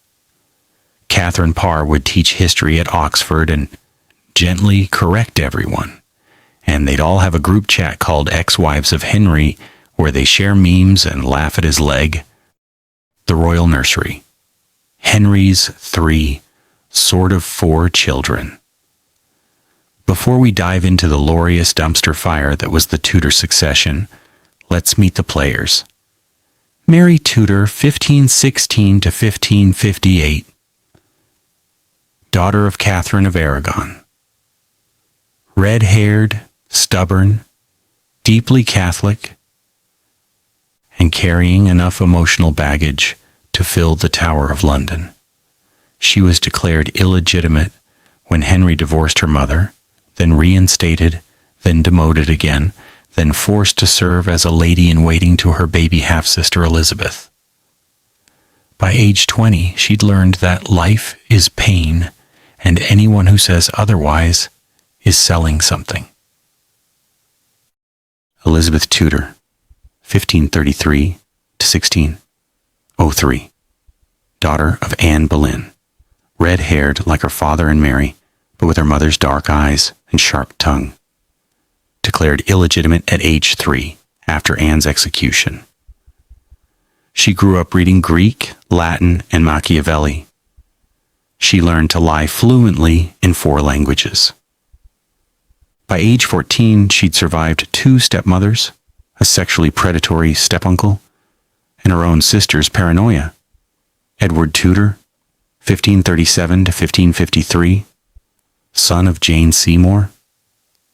Catherine Parr would teach history at Oxford and gently correct everyone. And they'd all have a group chat called Ex-Wives of Henry, where they share memes and laugh at his leg. The Royal Nursery. Henry's 3, sort of 4 children. Before we dive into the glorious dumpster fire that was the Tudor succession, let's meet the players. Mary Tudor, 1516 to 1558. Daughter of Catherine of Aragon. Red-haired, stubborn, deeply Catholic, and carrying enough emotional baggage to fill the Tower of London. She was declared illegitimate when Henry divorced her mother, then reinstated, then demoted again, then forced to serve as a lady-in-waiting to her baby half-sister Elizabeth. By age 20, she'd learned that life is pain, and anyone who says otherwise is selling something. Elizabeth Tudor, 1533 to 1603. Daughter of Anne Boleyn, red-haired like her father and Mary, but with her mother's dark eyes and sharp tongue. Declared illegitimate at age 3, after Anne's execution. She grew up reading Greek, Latin, and Machiavelli. She learned to lie fluently in 4 languages. By age 14, she'd survived 2 stepmothers, a sexually predatory stepuncle, and her own sister's paranoia. Edward Tudor, 1537 to 1553, son of Jane Seymour,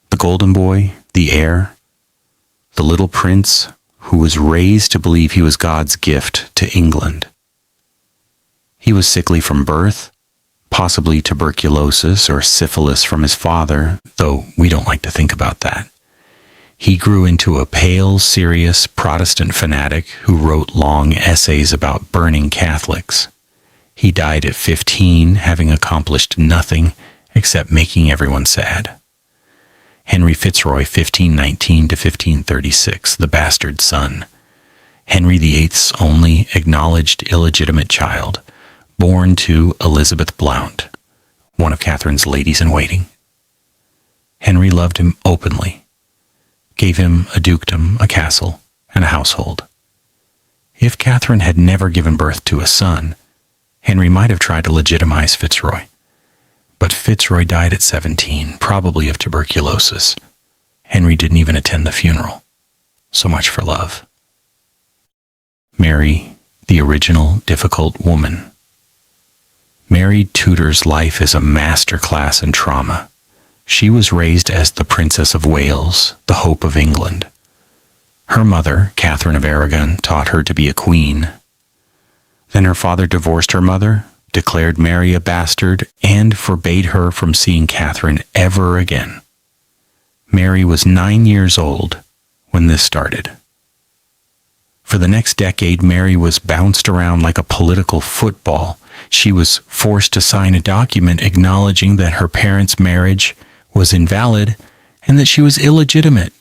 the golden boy, the heir, the little prince who was raised to believe he was God's gift to England. He was sickly from birth, possibly tuberculosis or syphilis from his father, though we don't like to think about that. He grew into a pale, serious Protestant fanatic who wrote long essays about burning Catholics. He died at 15, having accomplished nothing except making everyone sad. Henry Fitzroy, 1519 to 1536, the bastard son. Henry VIII's only acknowledged illegitimate child, born to Elizabeth Blount, one of Catherine's ladies-in-waiting. Henry loved him openly, gave him a dukedom, a castle, and a household. If Catherine had never given birth to a son, Henry might have tried to legitimize Fitzroy. But Fitzroy died at 17, probably of tuberculosis. Henry didn't even attend the funeral. So much for love. Mary, the original difficult woman. Mary Tudor's life is a masterclass in trauma. She was raised as the Princess of Wales, the hope of England. Her mother, Catherine of Aragon, taught her to be a queen. Then her father divorced her mother, declared Mary a bastard, and forbade her from seeing Catherine ever again. Mary was 9 years old when this started. For the next decade, Mary was bounced around like a political football. She was forced to sign a document acknowledging that her parents' marriage was invalid and that she was illegitimate.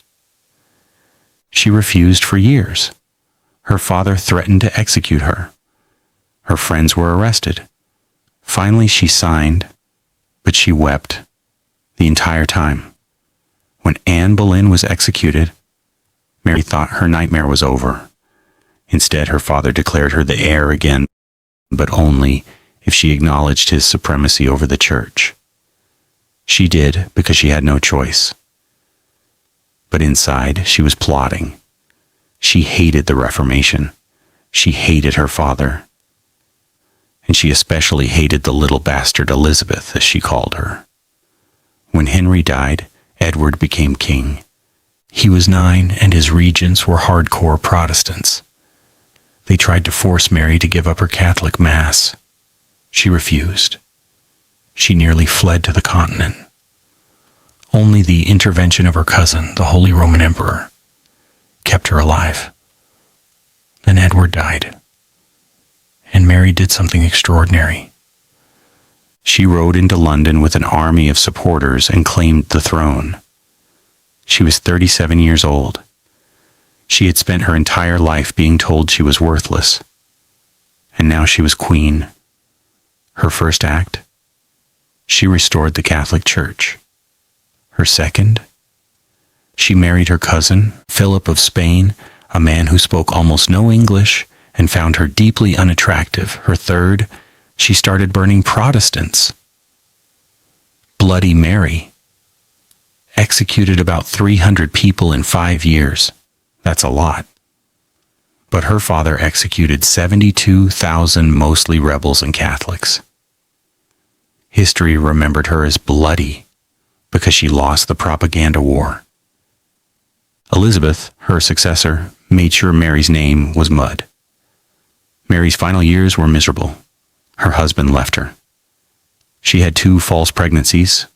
She refused for years. Her father threatened to execute her. Her friends were arrested. Finally, she signed, but she wept the entire time. When Anne Boleyn was executed, Mary thought her nightmare was over. Instead, her father declared her the heir again, but only if she acknowledged his supremacy over the church. She did because she had no choice. But inside, she was plotting. She hated the Reformation. She hated her father. And she especially hated the little bastard Elizabeth, as she called her. When Henry died, Edward became king. He was 9, and his regents were hardcore Protestants. They tried to force Mary to give up her Catholic Mass. She refused. She nearly fled to the continent. Only the intervention of her cousin, the Holy Roman Emperor, kept her alive. Then Edward died, and Mary did something extraordinary. She rode into London with an army of supporters and claimed the throne. She was 37 years old. She had spent her entire life being told she was worthless, and now she was queen. Her first act? She restored the Catholic Church. Her second? She married her cousin, Philip of Spain, a man who spoke almost no English and found her deeply unattractive. Her third? She started burning Protestants. Bloody Mary executed about 300 people in 5 years. That's a lot. But her father executed 72,000 mostly rebels and Catholics. History remembered her as bloody because she lost the propaganda war. Elizabeth, her successor, made sure Mary's name was mud. Mary's final years were miserable. Her husband left her. She had 2 false pregnancies,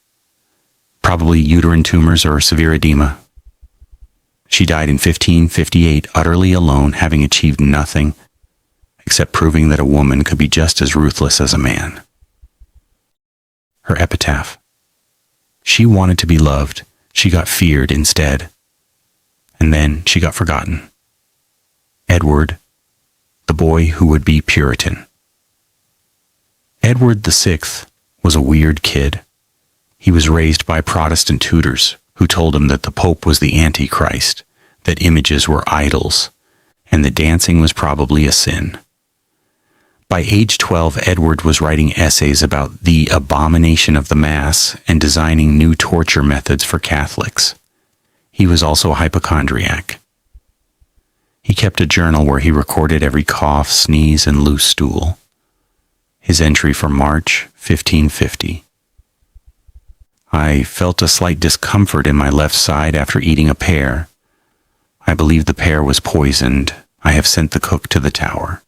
probably uterine tumors or severe edema. She died in 1558, utterly alone, having achieved nothing except proving that a woman could be just as ruthless as a man. Her epitaph. She wanted to be loved. She got feared instead. And then she got forgotten. Edward, the boy who would be Puritan. Edward VI was a weird kid. He was raised by Protestant tutors who told him that the Pope was the Antichrist, that images were idols, and that dancing was probably a sin. By age 12, Edward was writing essays about the abomination of the Mass and designing new torture methods for Catholics. He was also a hypochondriac. He kept a journal where he recorded every cough, sneeze, and loose stool. His entry for March 1550. I felt a slight discomfort in my left side after eating a pear. I believe the pear was poisoned. I have sent the cook to the Tower.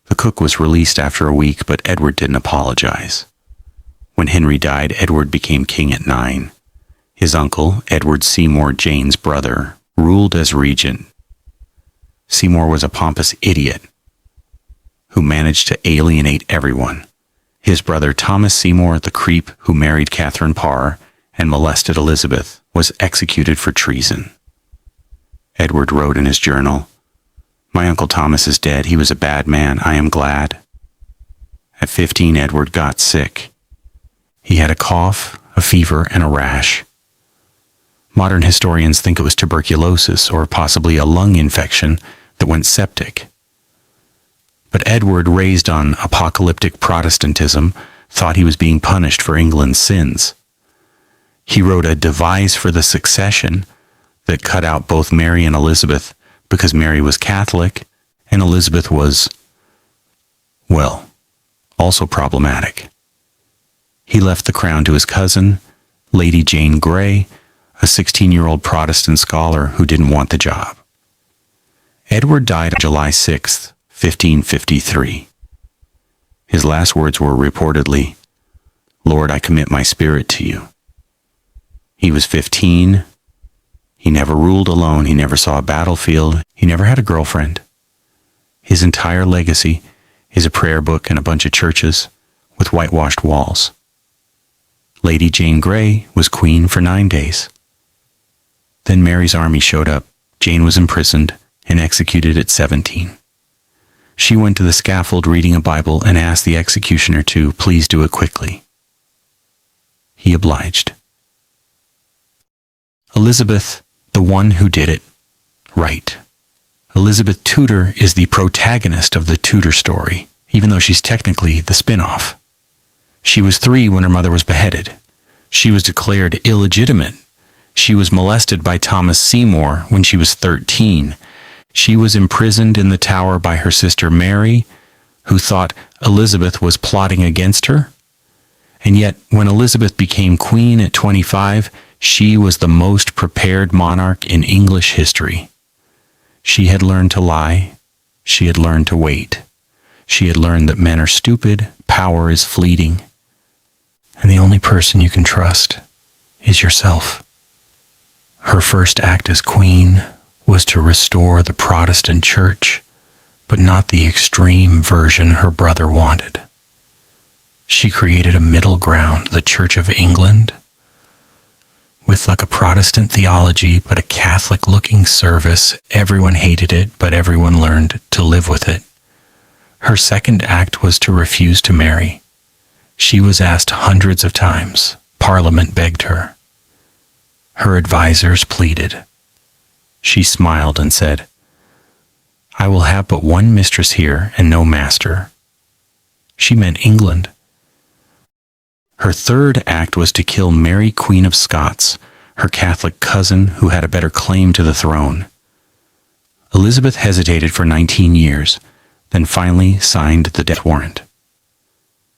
The cook was released after a week, but Edward didn't apologize. When Henry died, Edward became king at 9. His uncle, Edward Seymour, Jane's brother, ruled as regent. Seymour was a pompous idiot who managed to alienate everyone. His brother Thomas Seymour, the creep who married Catherine Parr and molested Elizabeth, was executed for treason. Edward wrote in his journal, "My Uncle Thomas is dead. He was a bad man. I am glad." At 15, Edward got sick. He had a cough, a fever, and a rash. Modern historians think it was tuberculosis or possibly a lung infection that went septic. But Edward, raised on apocalyptic Protestantism, thought he was being punished for England's sins. He wrote a device for the succession that cut out both Mary and Elizabeth because Mary was Catholic and Elizabeth was, well, also problematic. He left the crown to his cousin, Lady Jane Grey, a 16-year-old Protestant scholar who didn't want the job. Edward died on July 6th, 1553. His last words were reportedly, "Lord, I commit my spirit to you." He was 15. He never ruled alone. He never saw a battlefield. He never had a girlfriend. His entire legacy is a prayer book and a bunch of churches with whitewashed walls. Lady Jane Grey was queen for 9 days. Then Mary's army showed up. Jane was imprisoned and executed at 17. She went to the scaffold reading a Bible and asked the executioner to please do it quickly. He obliged. Elizabeth, the one who did it, Right. Elizabeth Tudor is the protagonist of the Tudor story, even though she's technically the spin-off. She was 3 when her mother was beheaded. She was declared illegitimate. She was molested by Thomas Seymour when she was 13. She was imprisoned in the Tower by her sister Mary, who thought Elizabeth was plotting against her. And yet, when Elizabeth became queen at 25, she was the most prepared monarch in English history. She had learned to lie. She had learned to wait. She had learned that men are stupid, power is fleeting, and the only person you can trust is yourself. Her first act as queen was to restore the Protestant church, but not the extreme version her brother wanted. She created a middle ground, the Church of England, with like a Protestant theology but a Catholic-looking service. Everyone hated it, but everyone learned to live with it. Her second act was to refuse to marry. She was asked hundreds of times. Parliament begged her. Her advisors pleaded. She smiled and said, "I will have but one mistress here and no master." She meant England. Her third act was to kill Mary, Queen of Scots, her Catholic cousin who had a better claim to the throne. Elizabeth hesitated for 19 years, then finally signed the death warrant.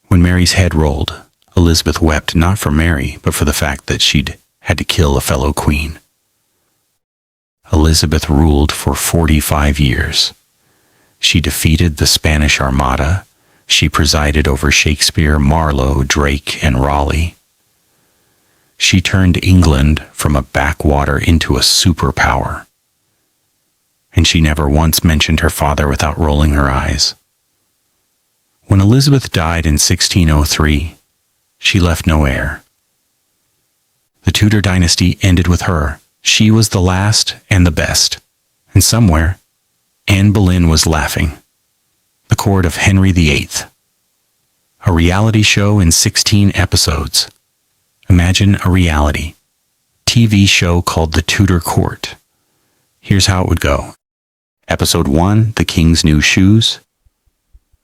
When Mary's head rolled, Elizabeth wept not for Mary, but for the fact that she'd had to kill a fellow queen. Elizabeth ruled for 45 years. She defeated the Spanish Armada. She presided over Shakespeare, Marlowe, Drake, and Raleigh. She turned England from a backwater into a superpower. And she never once mentioned her father without rolling her eyes. When Elizabeth died in 1603, she left no heir. The Tudor dynasty ended with her. She was the last and the best. And somewhere, Anne Boleyn was laughing. The court of Henry VIII. A reality show in 16 episodes. Imagine a reality TV show called The Tudor Court. Here's how it would go. Episode 1, The King's New Shoes.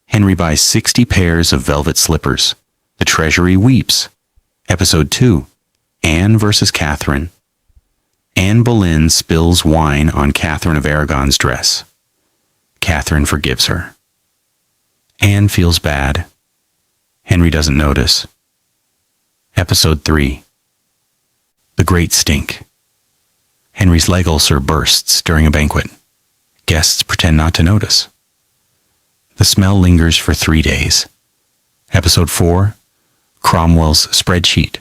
Henry buys 60 pairs of velvet slippers. The treasury weeps. Episode 2, Anne versus Catherine. Anne Boleyn spills wine on Catherine of Aragon's dress. Catherine forgives her. Anne feels bad. Henry doesn't notice. Episode 3, The Great Stink. Henry's leg ulcer bursts during a banquet. Guests pretend not to notice. The smell lingers for 3 days. Episode 4, Cromwell's spreadsheet.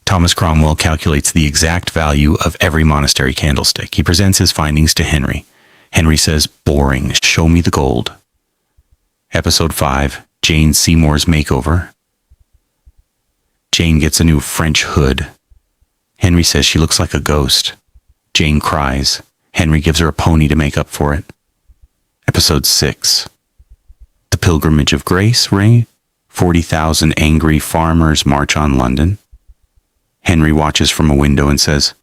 Thomas Cromwell calculates the exact value of every monastery candlestick. He presents his findings to Henry. Henry says, "Boring, show me the gold." Episode 5, Jane Seymour's makeover. Jane gets a new French hood. Henry says she looks like a ghost. Jane cries. Henry gives her a pony to make up for it. Episode 6, The Pilgrimage of Grace ring. 40,000 angry farmers march on London. Henry watches from a window and says,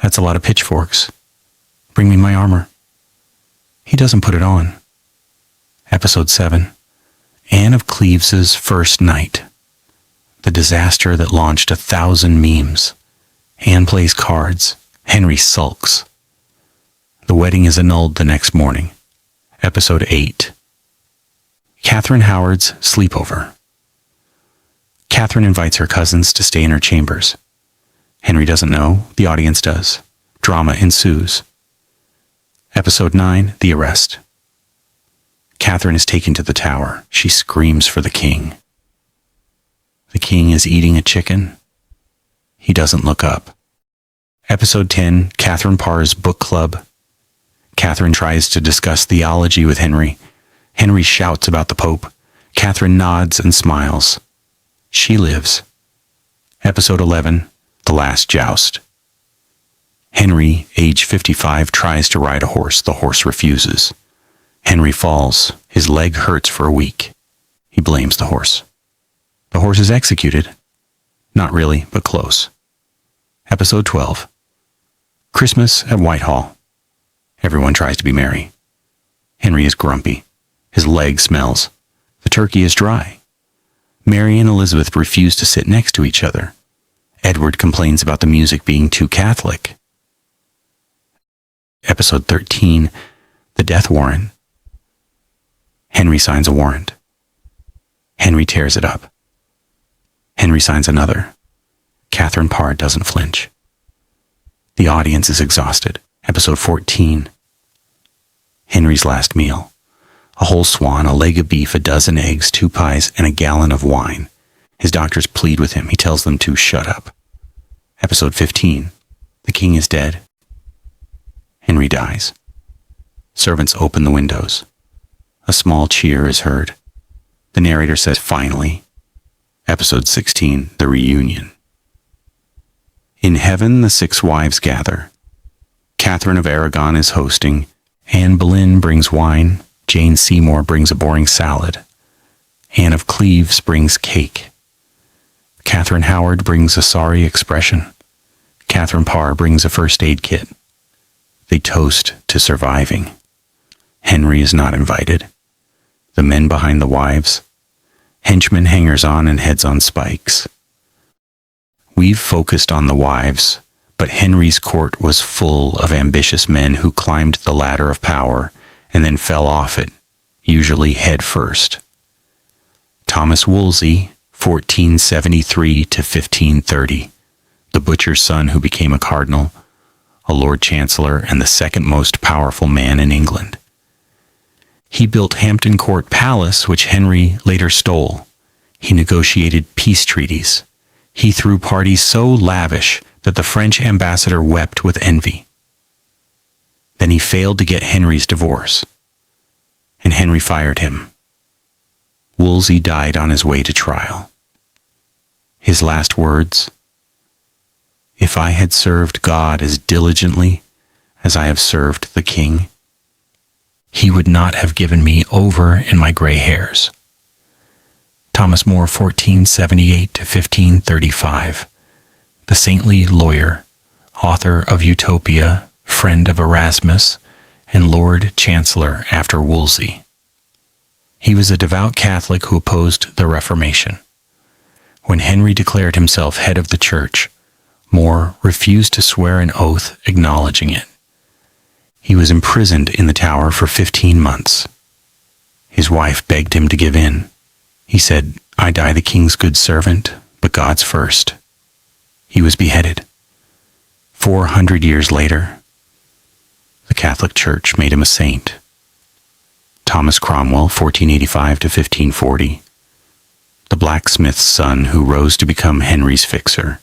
"That's a lot of pitchforks. Bring me my armor." He doesn't put it on. Episode 7, Anne of Cleves' first night. The disaster that launched 1,000 memes. Anne plays cards. Henry sulks. The wedding is annulled the next morning. Episode 8, Catherine Howard's sleepover. Catherine invites her cousins to stay in her chambers. Henry doesn't know. The audience does. Drama ensues. Episode 9, The Arrest. Catherine is taken to the tower. She screams for the king. The king is eating a chicken. He doesn't look up. Episode 10, Catherine Parr's book club. Catherine tries to discuss theology with Henry. Henry shouts about the Pope. Catherine nods and smiles. She lives. Episode 11, The Last Joust. Henry, age 55, tries to ride a horse. The horse refuses. Henry falls. His leg hurts for a week. He blames the horse. The horse is executed. Not really, but close. Episode 12, Christmas at Whitehall. Everyone tries to be merry. Henry is grumpy. His leg smells. The turkey is dry. Mary and Elizabeth refuse to sit next to each other. Edward complains about the music being too Catholic. Episode 13, The Death Warrant. Henry signs a warrant. Henry tears it up. Henry signs another. Catherine Parr doesn't flinch. The audience is exhausted. Episode 14, Henry's last meal. A whole swan, a leg of beef, a dozen eggs, 2 pies, and a gallon of wine. His doctors plead with him. He tells them to shut up. Episode 15, The King is dead. Henry dies. Servants open the windows. A small cheer is heard. The narrator says, finally. Episode 16, The Reunion. In heaven, the 6 wives gather. Catherine of Aragon is hosting. Anne Boleyn brings wine. Jane Seymour brings a boring salad. Anne of Cleves brings cake. Catherine Howard brings a sorry expression. Catherine Parr brings a first aid kit. They toast to surviving. Henry is not invited. The men behind the wives. Henchmen, hangers-on, and heads on spikes. We've focused on the wives, but Henry's court was full of ambitious men who climbed the ladder of power and then fell off it, usually head first. Thomas Wolsey, 1473 to 1530, the butcher's son who became a cardinal, a Lord Chancellor, and the second most powerful man in England. He built Hampton Court Palace, which Henry later stole. He negotiated peace treaties. He threw parties so lavish that the French ambassador wept with envy. Then he failed to get Henry's divorce, and Henry fired him. Wolsey died on his way to trial. His last words, "If I had served God as diligently as I have served the king, he would not have given me over in my gray hairs." Thomas More, 1478 to 1535, the saintly lawyer, author of Utopia, friend of Erasmus, and Lord Chancellor after Wolsey. He was a devout Catholic who opposed the Reformation. When Henry declared himself head of the church, More refused to swear an oath acknowledging it. He was imprisoned in the Tower for 15 months. His wife begged him to give in. He said, "I die the king's good servant, but God's first." He was beheaded. 400 years later, the Catholic Church made him a saint. Thomas Cromwell, 1485 to 1540, the blacksmith's son who rose to become Henry's fixer.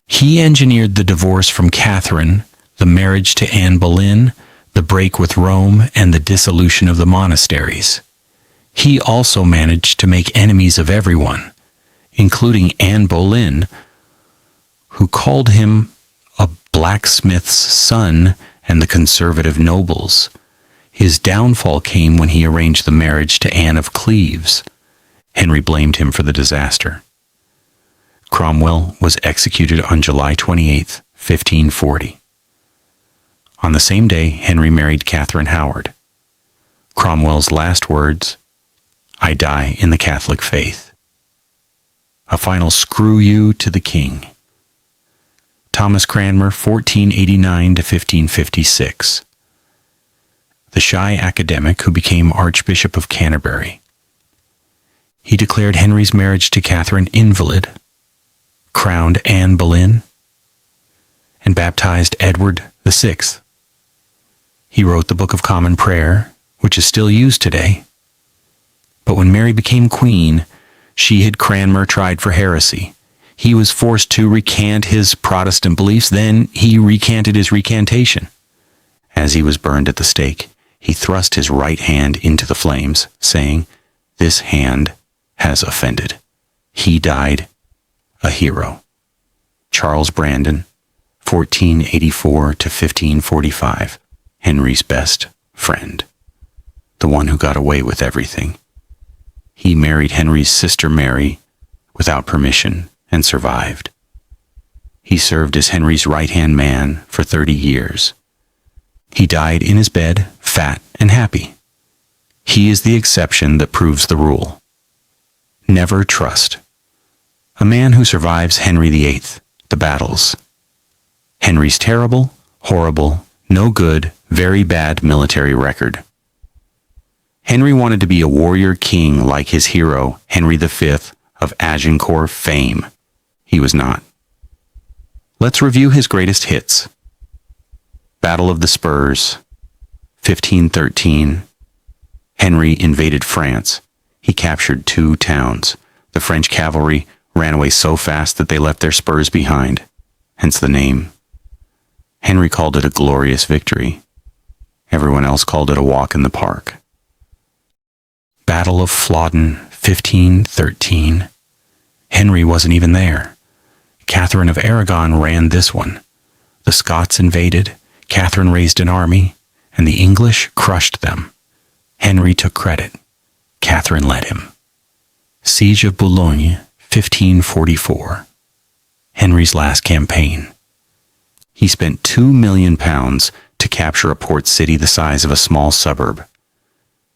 He engineered the divorce from Catherine, the marriage to Anne Boleyn, the break with Rome, and the dissolution of the monasteries. He also managed to make enemies of everyone, including Anne Boleyn, who called him a blacksmith's son and the conservative nobles. His downfall came when he arranged the marriage to Anne of Cleves. Henry blamed him for the disaster. Cromwell was executed on July 28, 1540. On the same day, Henry married Catherine Howard. Cromwell's last words, "I die in the Catholic faith." A final screw you to the king. Thomas Cranmer, 1489 to 1556. The shy academic who became Archbishop of Canterbury. He declared Henry's marriage to Catherine invalid, crowned Anne Boleyn, and baptized Edward VI. He wrote the Book of Common Prayer, which is still used today. But when Mary became queen, she had Cranmer tried for heresy. He was forced to recant his Protestant beliefs. Then he recanted his recantation. As he was burned at the stake, he thrust his right hand into the flames, saying, "This hand has offended." He died a hero. Charles Brandon, 1484 to 1545, Henry's best friend, the one who got away with everything. He married Henry's sister Mary without permission and survived. He served as Henry's right-hand man for 30 years. He died in his bed, fat and happy. He is the exception that proves the rule. Never trust. A man who survives Henry VIII, the battles. Henry's terrible, horrible, no good, very bad military record. Henry wanted to be a warrior king like his hero, Henry V of Agincourt fame. He was not. Let's review his greatest hits. Battle of the Spurs, 1513. Henry invaded France. He captured 2 towns. The French cavalry ran away so fast that they left their spurs behind, hence the name. Henry called it a glorious victory. Everyone else called it a walk in the park. Battle of Flodden, 1513. Henry wasn't even there. Catherine of Aragon ran this one. The Scots invaded, Catherine raised an army, and the English crushed them. Henry took credit. Catherine led him. Siege of Boulogne, 1544. Henry's last campaign. He spent £2 million to capture a port city the size of a small suburb.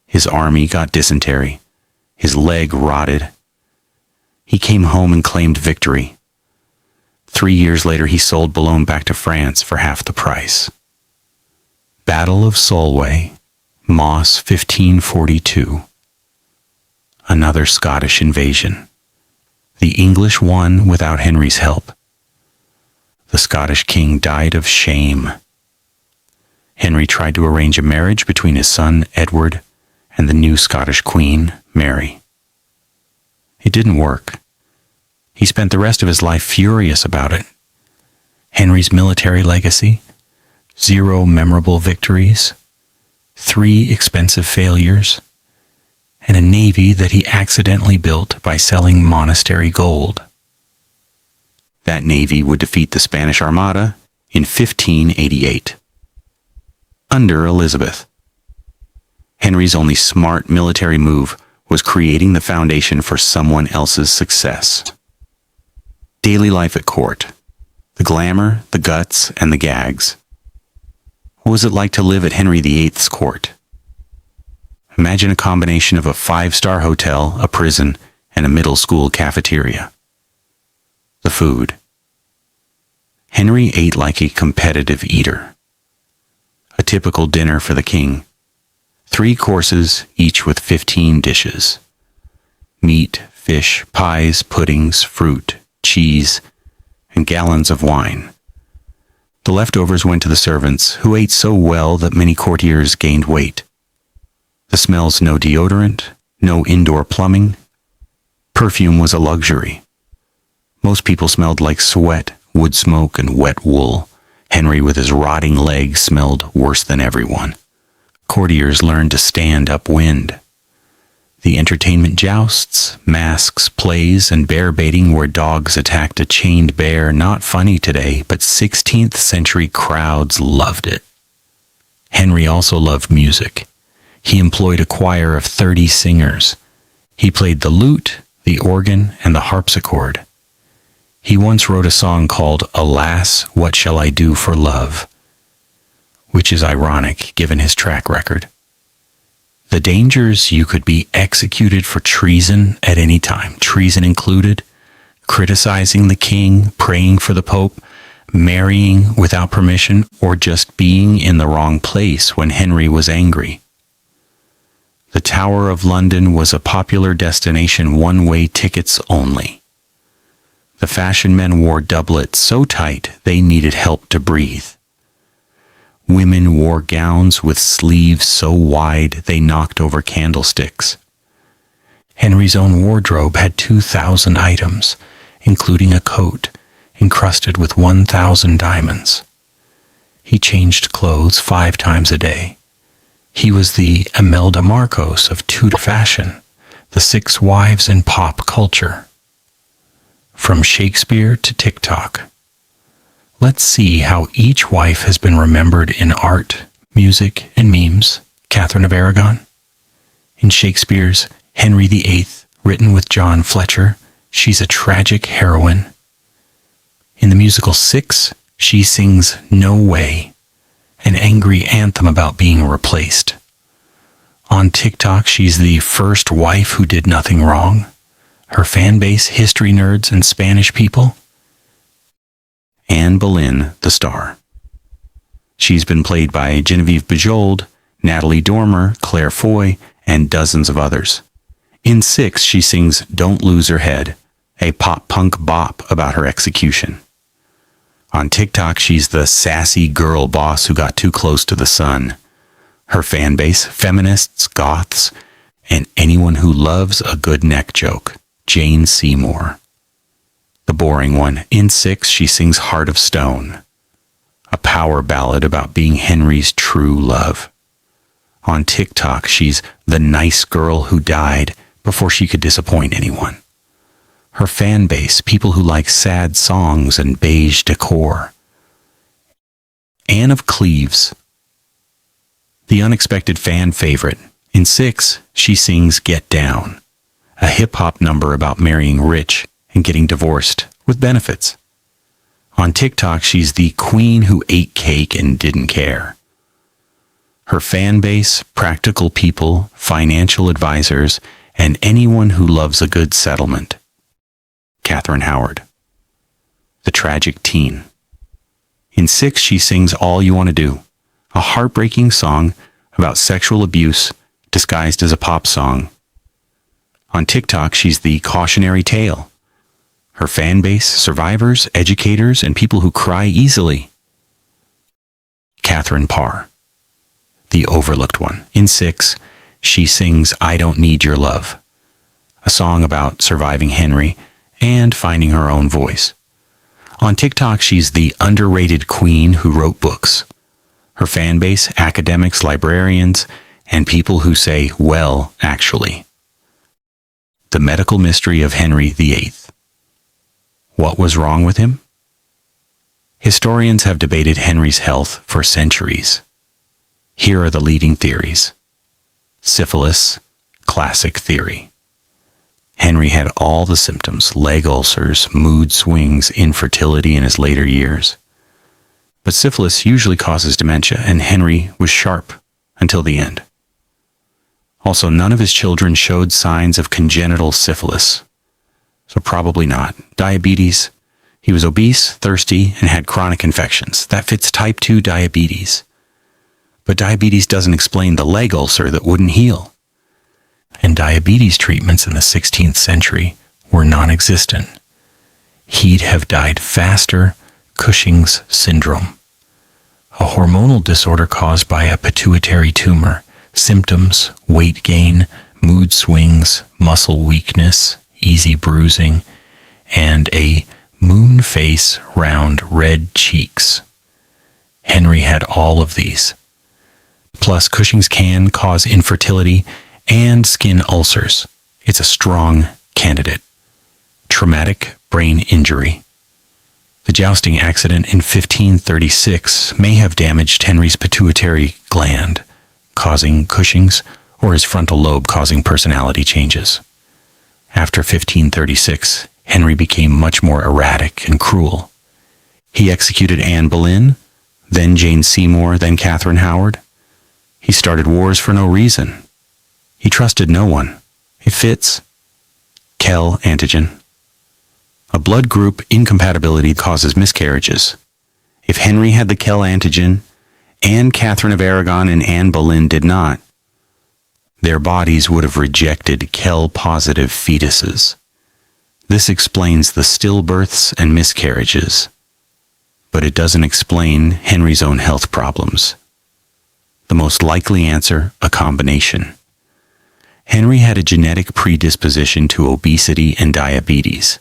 His army got dysentery. His leg rotted. He came home and claimed victory. 3 years later, he sold Boulogne back to France for half the price. Battle of Solway, Moss, 1542. Another Scottish invasion. The English won without Henry's help. The Scottish king died of shame. Henry tried to arrange a marriage between his son, Edward, and the new Scottish queen, Mary. It didn't work. He spent the rest of his life furious about it. Henry's military legacy: 0 memorable victories, 3 expensive failures, and a navy that he accidentally built by selling monastery gold. That navy would defeat the Spanish Armada in 1588. Under Elizabeth. Henry's only smart military move was creating the foundation for someone else's success. Daily life at court. The glamour, the guts, and the gags. What was it like to live at Henry VIII's court? Imagine a combination of a 5-star hotel, a prison, and a middle school cafeteria. The food. Henry ate like a competitive eater. A typical dinner for the king. 3 courses, each with 15 dishes. Meat, fish, pies, puddings, fruit, cheese, and gallons of wine. The leftovers went to the servants, who ate so well that many courtiers gained weight. The smells: no deodorant, no indoor plumbing. Perfume was a luxury. Most people smelled like sweat, wood smoke, and wet wool. Henry, with his rotting legs, smelled worse than everyone. Courtiers learned to stand upwind. The entertainment: jousts, masks, plays, and bear baiting where dogs attacked a chained bear. Not funny today, but 16th century crowds loved it. Henry also loved music. He employed a choir of 30 singers. He played the lute, the organ, and the harpsichord. He once wrote a song called "Alas, What Shall I Do for Love?" which is ironic given his track record. The dangers: you could be executed for treason at any time, treason included, criticizing the king, praying for the pope, marrying without permission, or just being in the wrong place when Henry was angry. The Tower of London was a popular destination, one-way tickets only. The fashion men wore doublets so tight they needed help to breathe. Women wore gowns with sleeves so wide they knocked over candlesticks. Henry's own wardrobe had 2,000 items, including a coat encrusted with 1,000 diamonds. He changed clothes 5 times a day. He was the Imelda Marcos of Tudor fashion, the 6 wives in pop culture. From Shakespeare to TikTok. Let's see how each wife has been remembered in art, music, and memes. Catherine of Aragon. In Shakespeare's Henry VIII, written with John Fletcher, she's a tragic heroine. In the musical Six, she sings "No Way," an angry anthem about being replaced. On TikTok, she's the first wife who did nothing wrong. Her fan base, history nerds and Spanish people. Anne Boleyn, the star. She's been played by Genevieve Bujold, Natalie Dormer, Claire Foy, and dozens of others. In 6, she sings Don't Lose Her Head, a pop-punk bop about her execution. On TikTok, she's the sassy girl boss who got too close to the sun. Her fan base, feminists, goths, and anyone who loves a good neck joke. Jane Seymour. The boring one. In 6, she sings Heart of Stone, a power ballad about being Henry's true love. On TikTok, she's the nice girl who died before she could disappoint anyone. Her fan base, people who like sad songs and beige decor. Anne of Cleves. The unexpected fan favorite. In 6, she sings Get Down, a hip-hop number about marrying rich and getting divorced with benefits. On TikTok, she's the queen who ate cake and didn't care. Her fan base, practical people, financial advisors, and anyone who loves a good settlement. Catherine Howard. The tragic teen. In 6, she sings All You Want to Do, a heartbreaking song about sexual abuse disguised as a pop song. On TikTok, she's the cautionary tale. Her fan base, survivors, educators, and people who cry easily. Catherine Parr. The overlooked one. In 6, she sings I Don't Need Your Love, a song about surviving Henry and finding her own voice. On TikTok, she's the underrated queen who wrote books. Her fan base, academics, librarians, and people who say, well, actually. The medical mystery of Henry VIII. What was wrong with him? Historians have debated Henry's health for centuries. Here are the leading theories. Syphilis, classic theory. Henry had all the symptoms: leg ulcers, mood swings, infertility in his later years. But syphilis usually causes dementia, and Henry was sharp until the end. Also, none of his children showed signs of congenital syphilis, so probably not. Diabetes. He was obese, thirsty, and had chronic infections. That fits type 2 diabetes. But diabetes doesn't explain the leg ulcer that wouldn't heal. And diabetes treatments in the 16th century were non-existent. He'd have died faster. Cushing's syndrome, a hormonal disorder caused by a pituitary tumor. Symptoms: weight gain, mood swings, muscle weakness, easy bruising, and a moon face, round red cheeks. Henry had all of these. Plus, Cushing's can cause infertility and skin ulcers. It's a strong candidate. Traumatic brain injury. The jousting accident in 1536 may have damaged Henry's pituitary gland, causing Cushing's, or his frontal lobe, causing personality changes. After 1536, Henry became much more erratic and cruel. He executed Anne Boleyn, then Jane Seymour, then Catherine Howard. He started wars for no reason. He trusted no one. It fits. Kell antigen. A blood group incompatibility causes miscarriages. If Henry had the Kell antigen, and Catherine of Aragon and Anne Boleyn did not, their bodies would have rejected Kell-positive fetuses. This explains the stillbirths and miscarriages, but it doesn't explain Henry's own health problems. The most likely answer: a combination. Henry had a genetic predisposition to obesity and diabetes.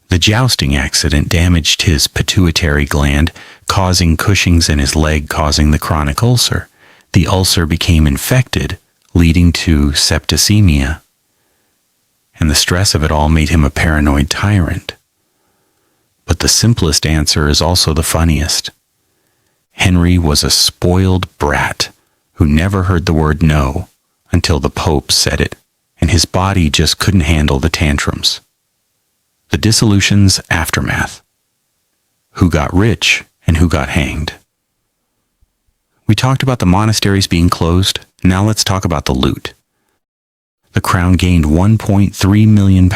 The jousting accident damaged his pituitary gland, causing Cushing's in his leg, causing the chronic ulcer. The ulcer became infected, leading to septicemia. And the stress of it all made him a paranoid tyrant. But the simplest answer is also the funniest. Henry was a spoiled brat who never heard the word no until the Pope said it, and his body just couldn't handle the tantrums. The dissolution's aftermath. Who got rich and who got hanged. We talked about the monasteries being closed. Now let's talk about the loot. The crown gained £1.3 million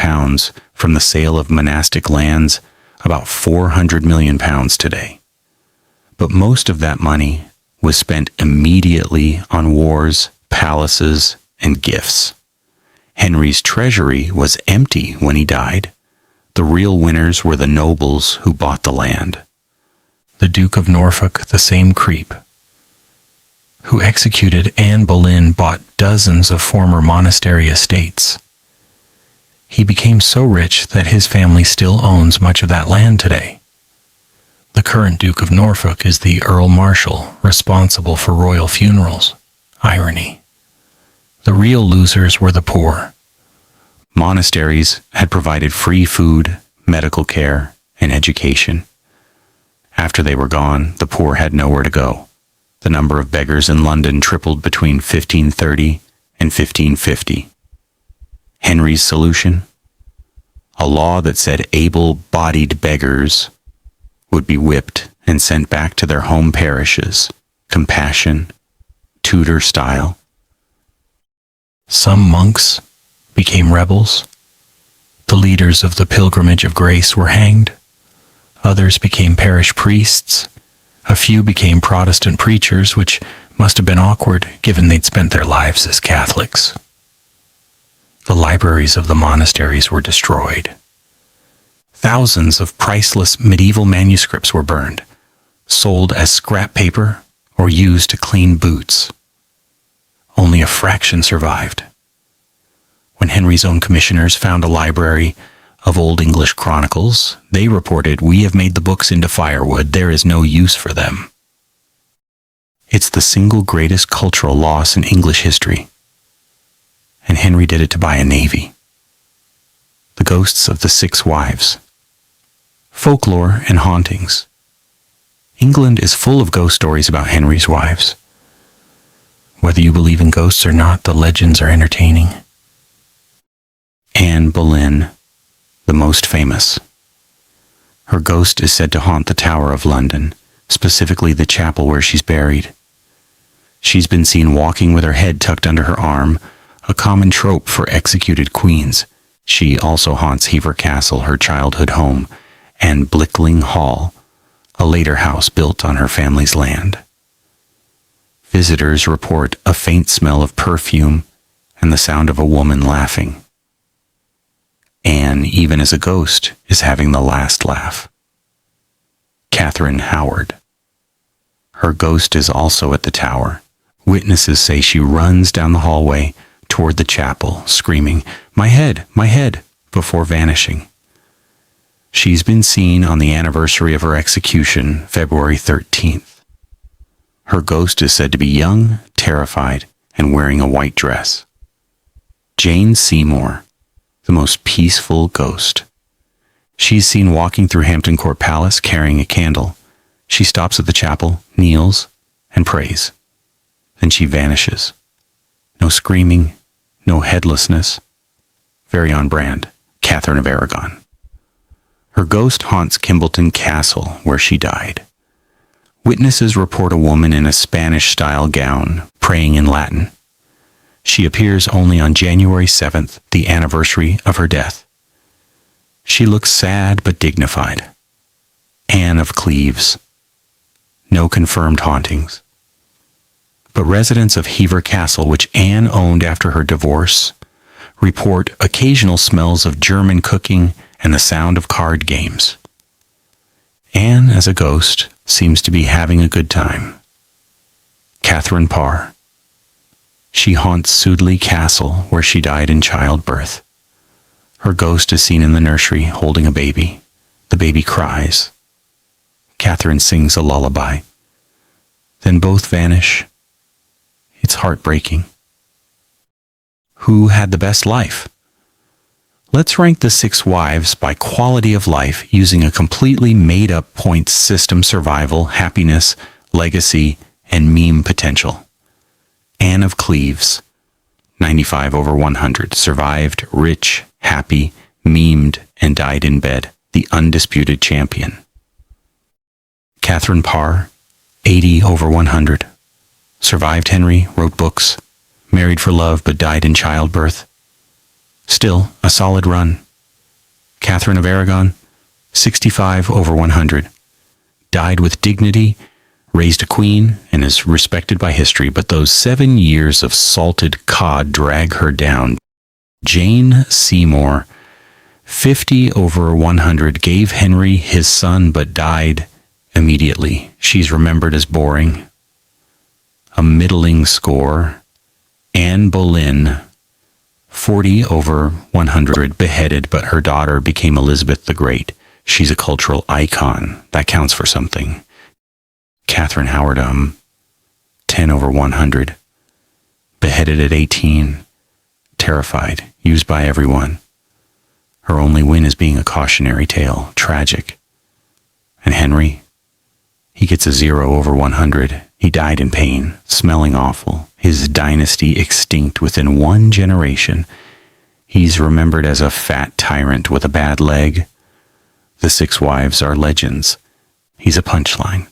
from the sale of monastic lands, about £400 million today. But most of that money was spent immediately on wars, palaces, and gifts. Henry's treasury was empty when he died. The real winners were the nobles who bought the land. The Duke of Norfolk, the same creep, who executed Anne Boleyn, bought dozens of former monastery estates. He became so rich that his family still owns much of that land today. The current Duke of Norfolk is the Earl Marshal, responsible for royal funerals. Irony. The real losers were the poor. Monasteries had provided free food, medical care, and education. After they were gone, the poor had nowhere to go. The number of beggars in London tripled between 1530 and 1550. Henry's solution? A law that said able-bodied beggars would be whipped and sent back to their home parishes. Compassion, Tudor style. Some monks became rebels. The leaders of the Pilgrimage of Grace were hanged. Others became parish priests. A few became Protestant preachers, which must have been awkward given they'd spent their lives as Catholics. The libraries of the monasteries were destroyed. Thousands of priceless medieval manuscripts were burned, sold as scrap paper, or used to clean boots. Only a fraction survived. When Henry's own commissioners found a library of Old English chronicles, they reported, "We have made the books into firewood. There is no use for them." It's the single greatest cultural loss in English history. And Henry did it to buy a navy. The ghosts of the 6 wives. Folklore and hauntings. England is full of ghost stories about Henry's wives. Whether you believe in ghosts or not, the legends are entertaining. Anne Boleyn, the most famous. Her ghost is said to haunt the Tower of London, specifically the chapel where she's buried. She's been seen walking with her head tucked under her arm, a common trope for executed queens. She also haunts Hever Castle, her childhood home, and Blickling Hall, a later house built on her family's land. Visitors report a faint smell of perfume and the sound of a woman laughing. Anne, even as a ghost, is having the last laugh. Catherine Howard. Her ghost is also at the tower. Witnesses say she runs down the hallway toward the chapel, screaming, my head," before vanishing. She's been seen on the anniversary of her execution, February 13th. Her ghost is said to be young, terrified, and wearing a white dress. Jane Seymour, the most peaceful ghost. She's seen walking through Hampton Court Palace carrying a candle. She stops at the chapel, kneels, and prays. Then she vanishes. No screaming, no headlessness. Very on brand, Catherine of Aragon. Her ghost haunts Kimbleton Castle, where she died. Witnesses report a woman in a Spanish-style gown, praying in Latin. She appears only on January 7th, the anniversary of her death. She looks sad but dignified. Anne of Cleves. No confirmed hauntings. But residents of Hever Castle, which Anne owned after her divorce, report occasional smells of German cooking and the sound of card games. Anne, as a ghost, seems to be having a good time. Catherine Parr. She haunts Sudeley Castle, where she died in childbirth. Her ghost is seen in the nursery holding a baby. The baby cries. Catherine sings a lullaby. Then both vanish. It's heartbreaking. Who had the best life? Let's rank the 6 wives by quality of life using a completely made-up points system: survival, happiness, legacy, and meme potential. Anne of Cleves, 95/100, survived, rich, happy, memed, and died in bed, the undisputed champion. Catherine Parr, 80/100, Survived Henry, wrote books, married for love but died in childbirth. Still, a solid run. Catherine of Aragon, 65 over 100. Died with dignity, raised a queen, and is respected by history, but those 7 years of salted cod drag her down. Jane Seymour, 50 over 100, gave Henry his son but died immediately. She's remembered as boring. A middling score. Anne Boleyn, 40 over 100, beheaded, but her daughter became Elizabeth the Great. She's a cultural icon. That counts for something. Catherine Howard, 10 over 100, beheaded at 18, terrified, used by everyone. Her only win is being a cautionary tale, tragic. And Henry, he gets a 0 over 100. He died in pain, smelling awful. His dynasty extinct within 1 generation. He's remembered as a fat tyrant with a bad leg. The 6 wives are legends. He's a punchline.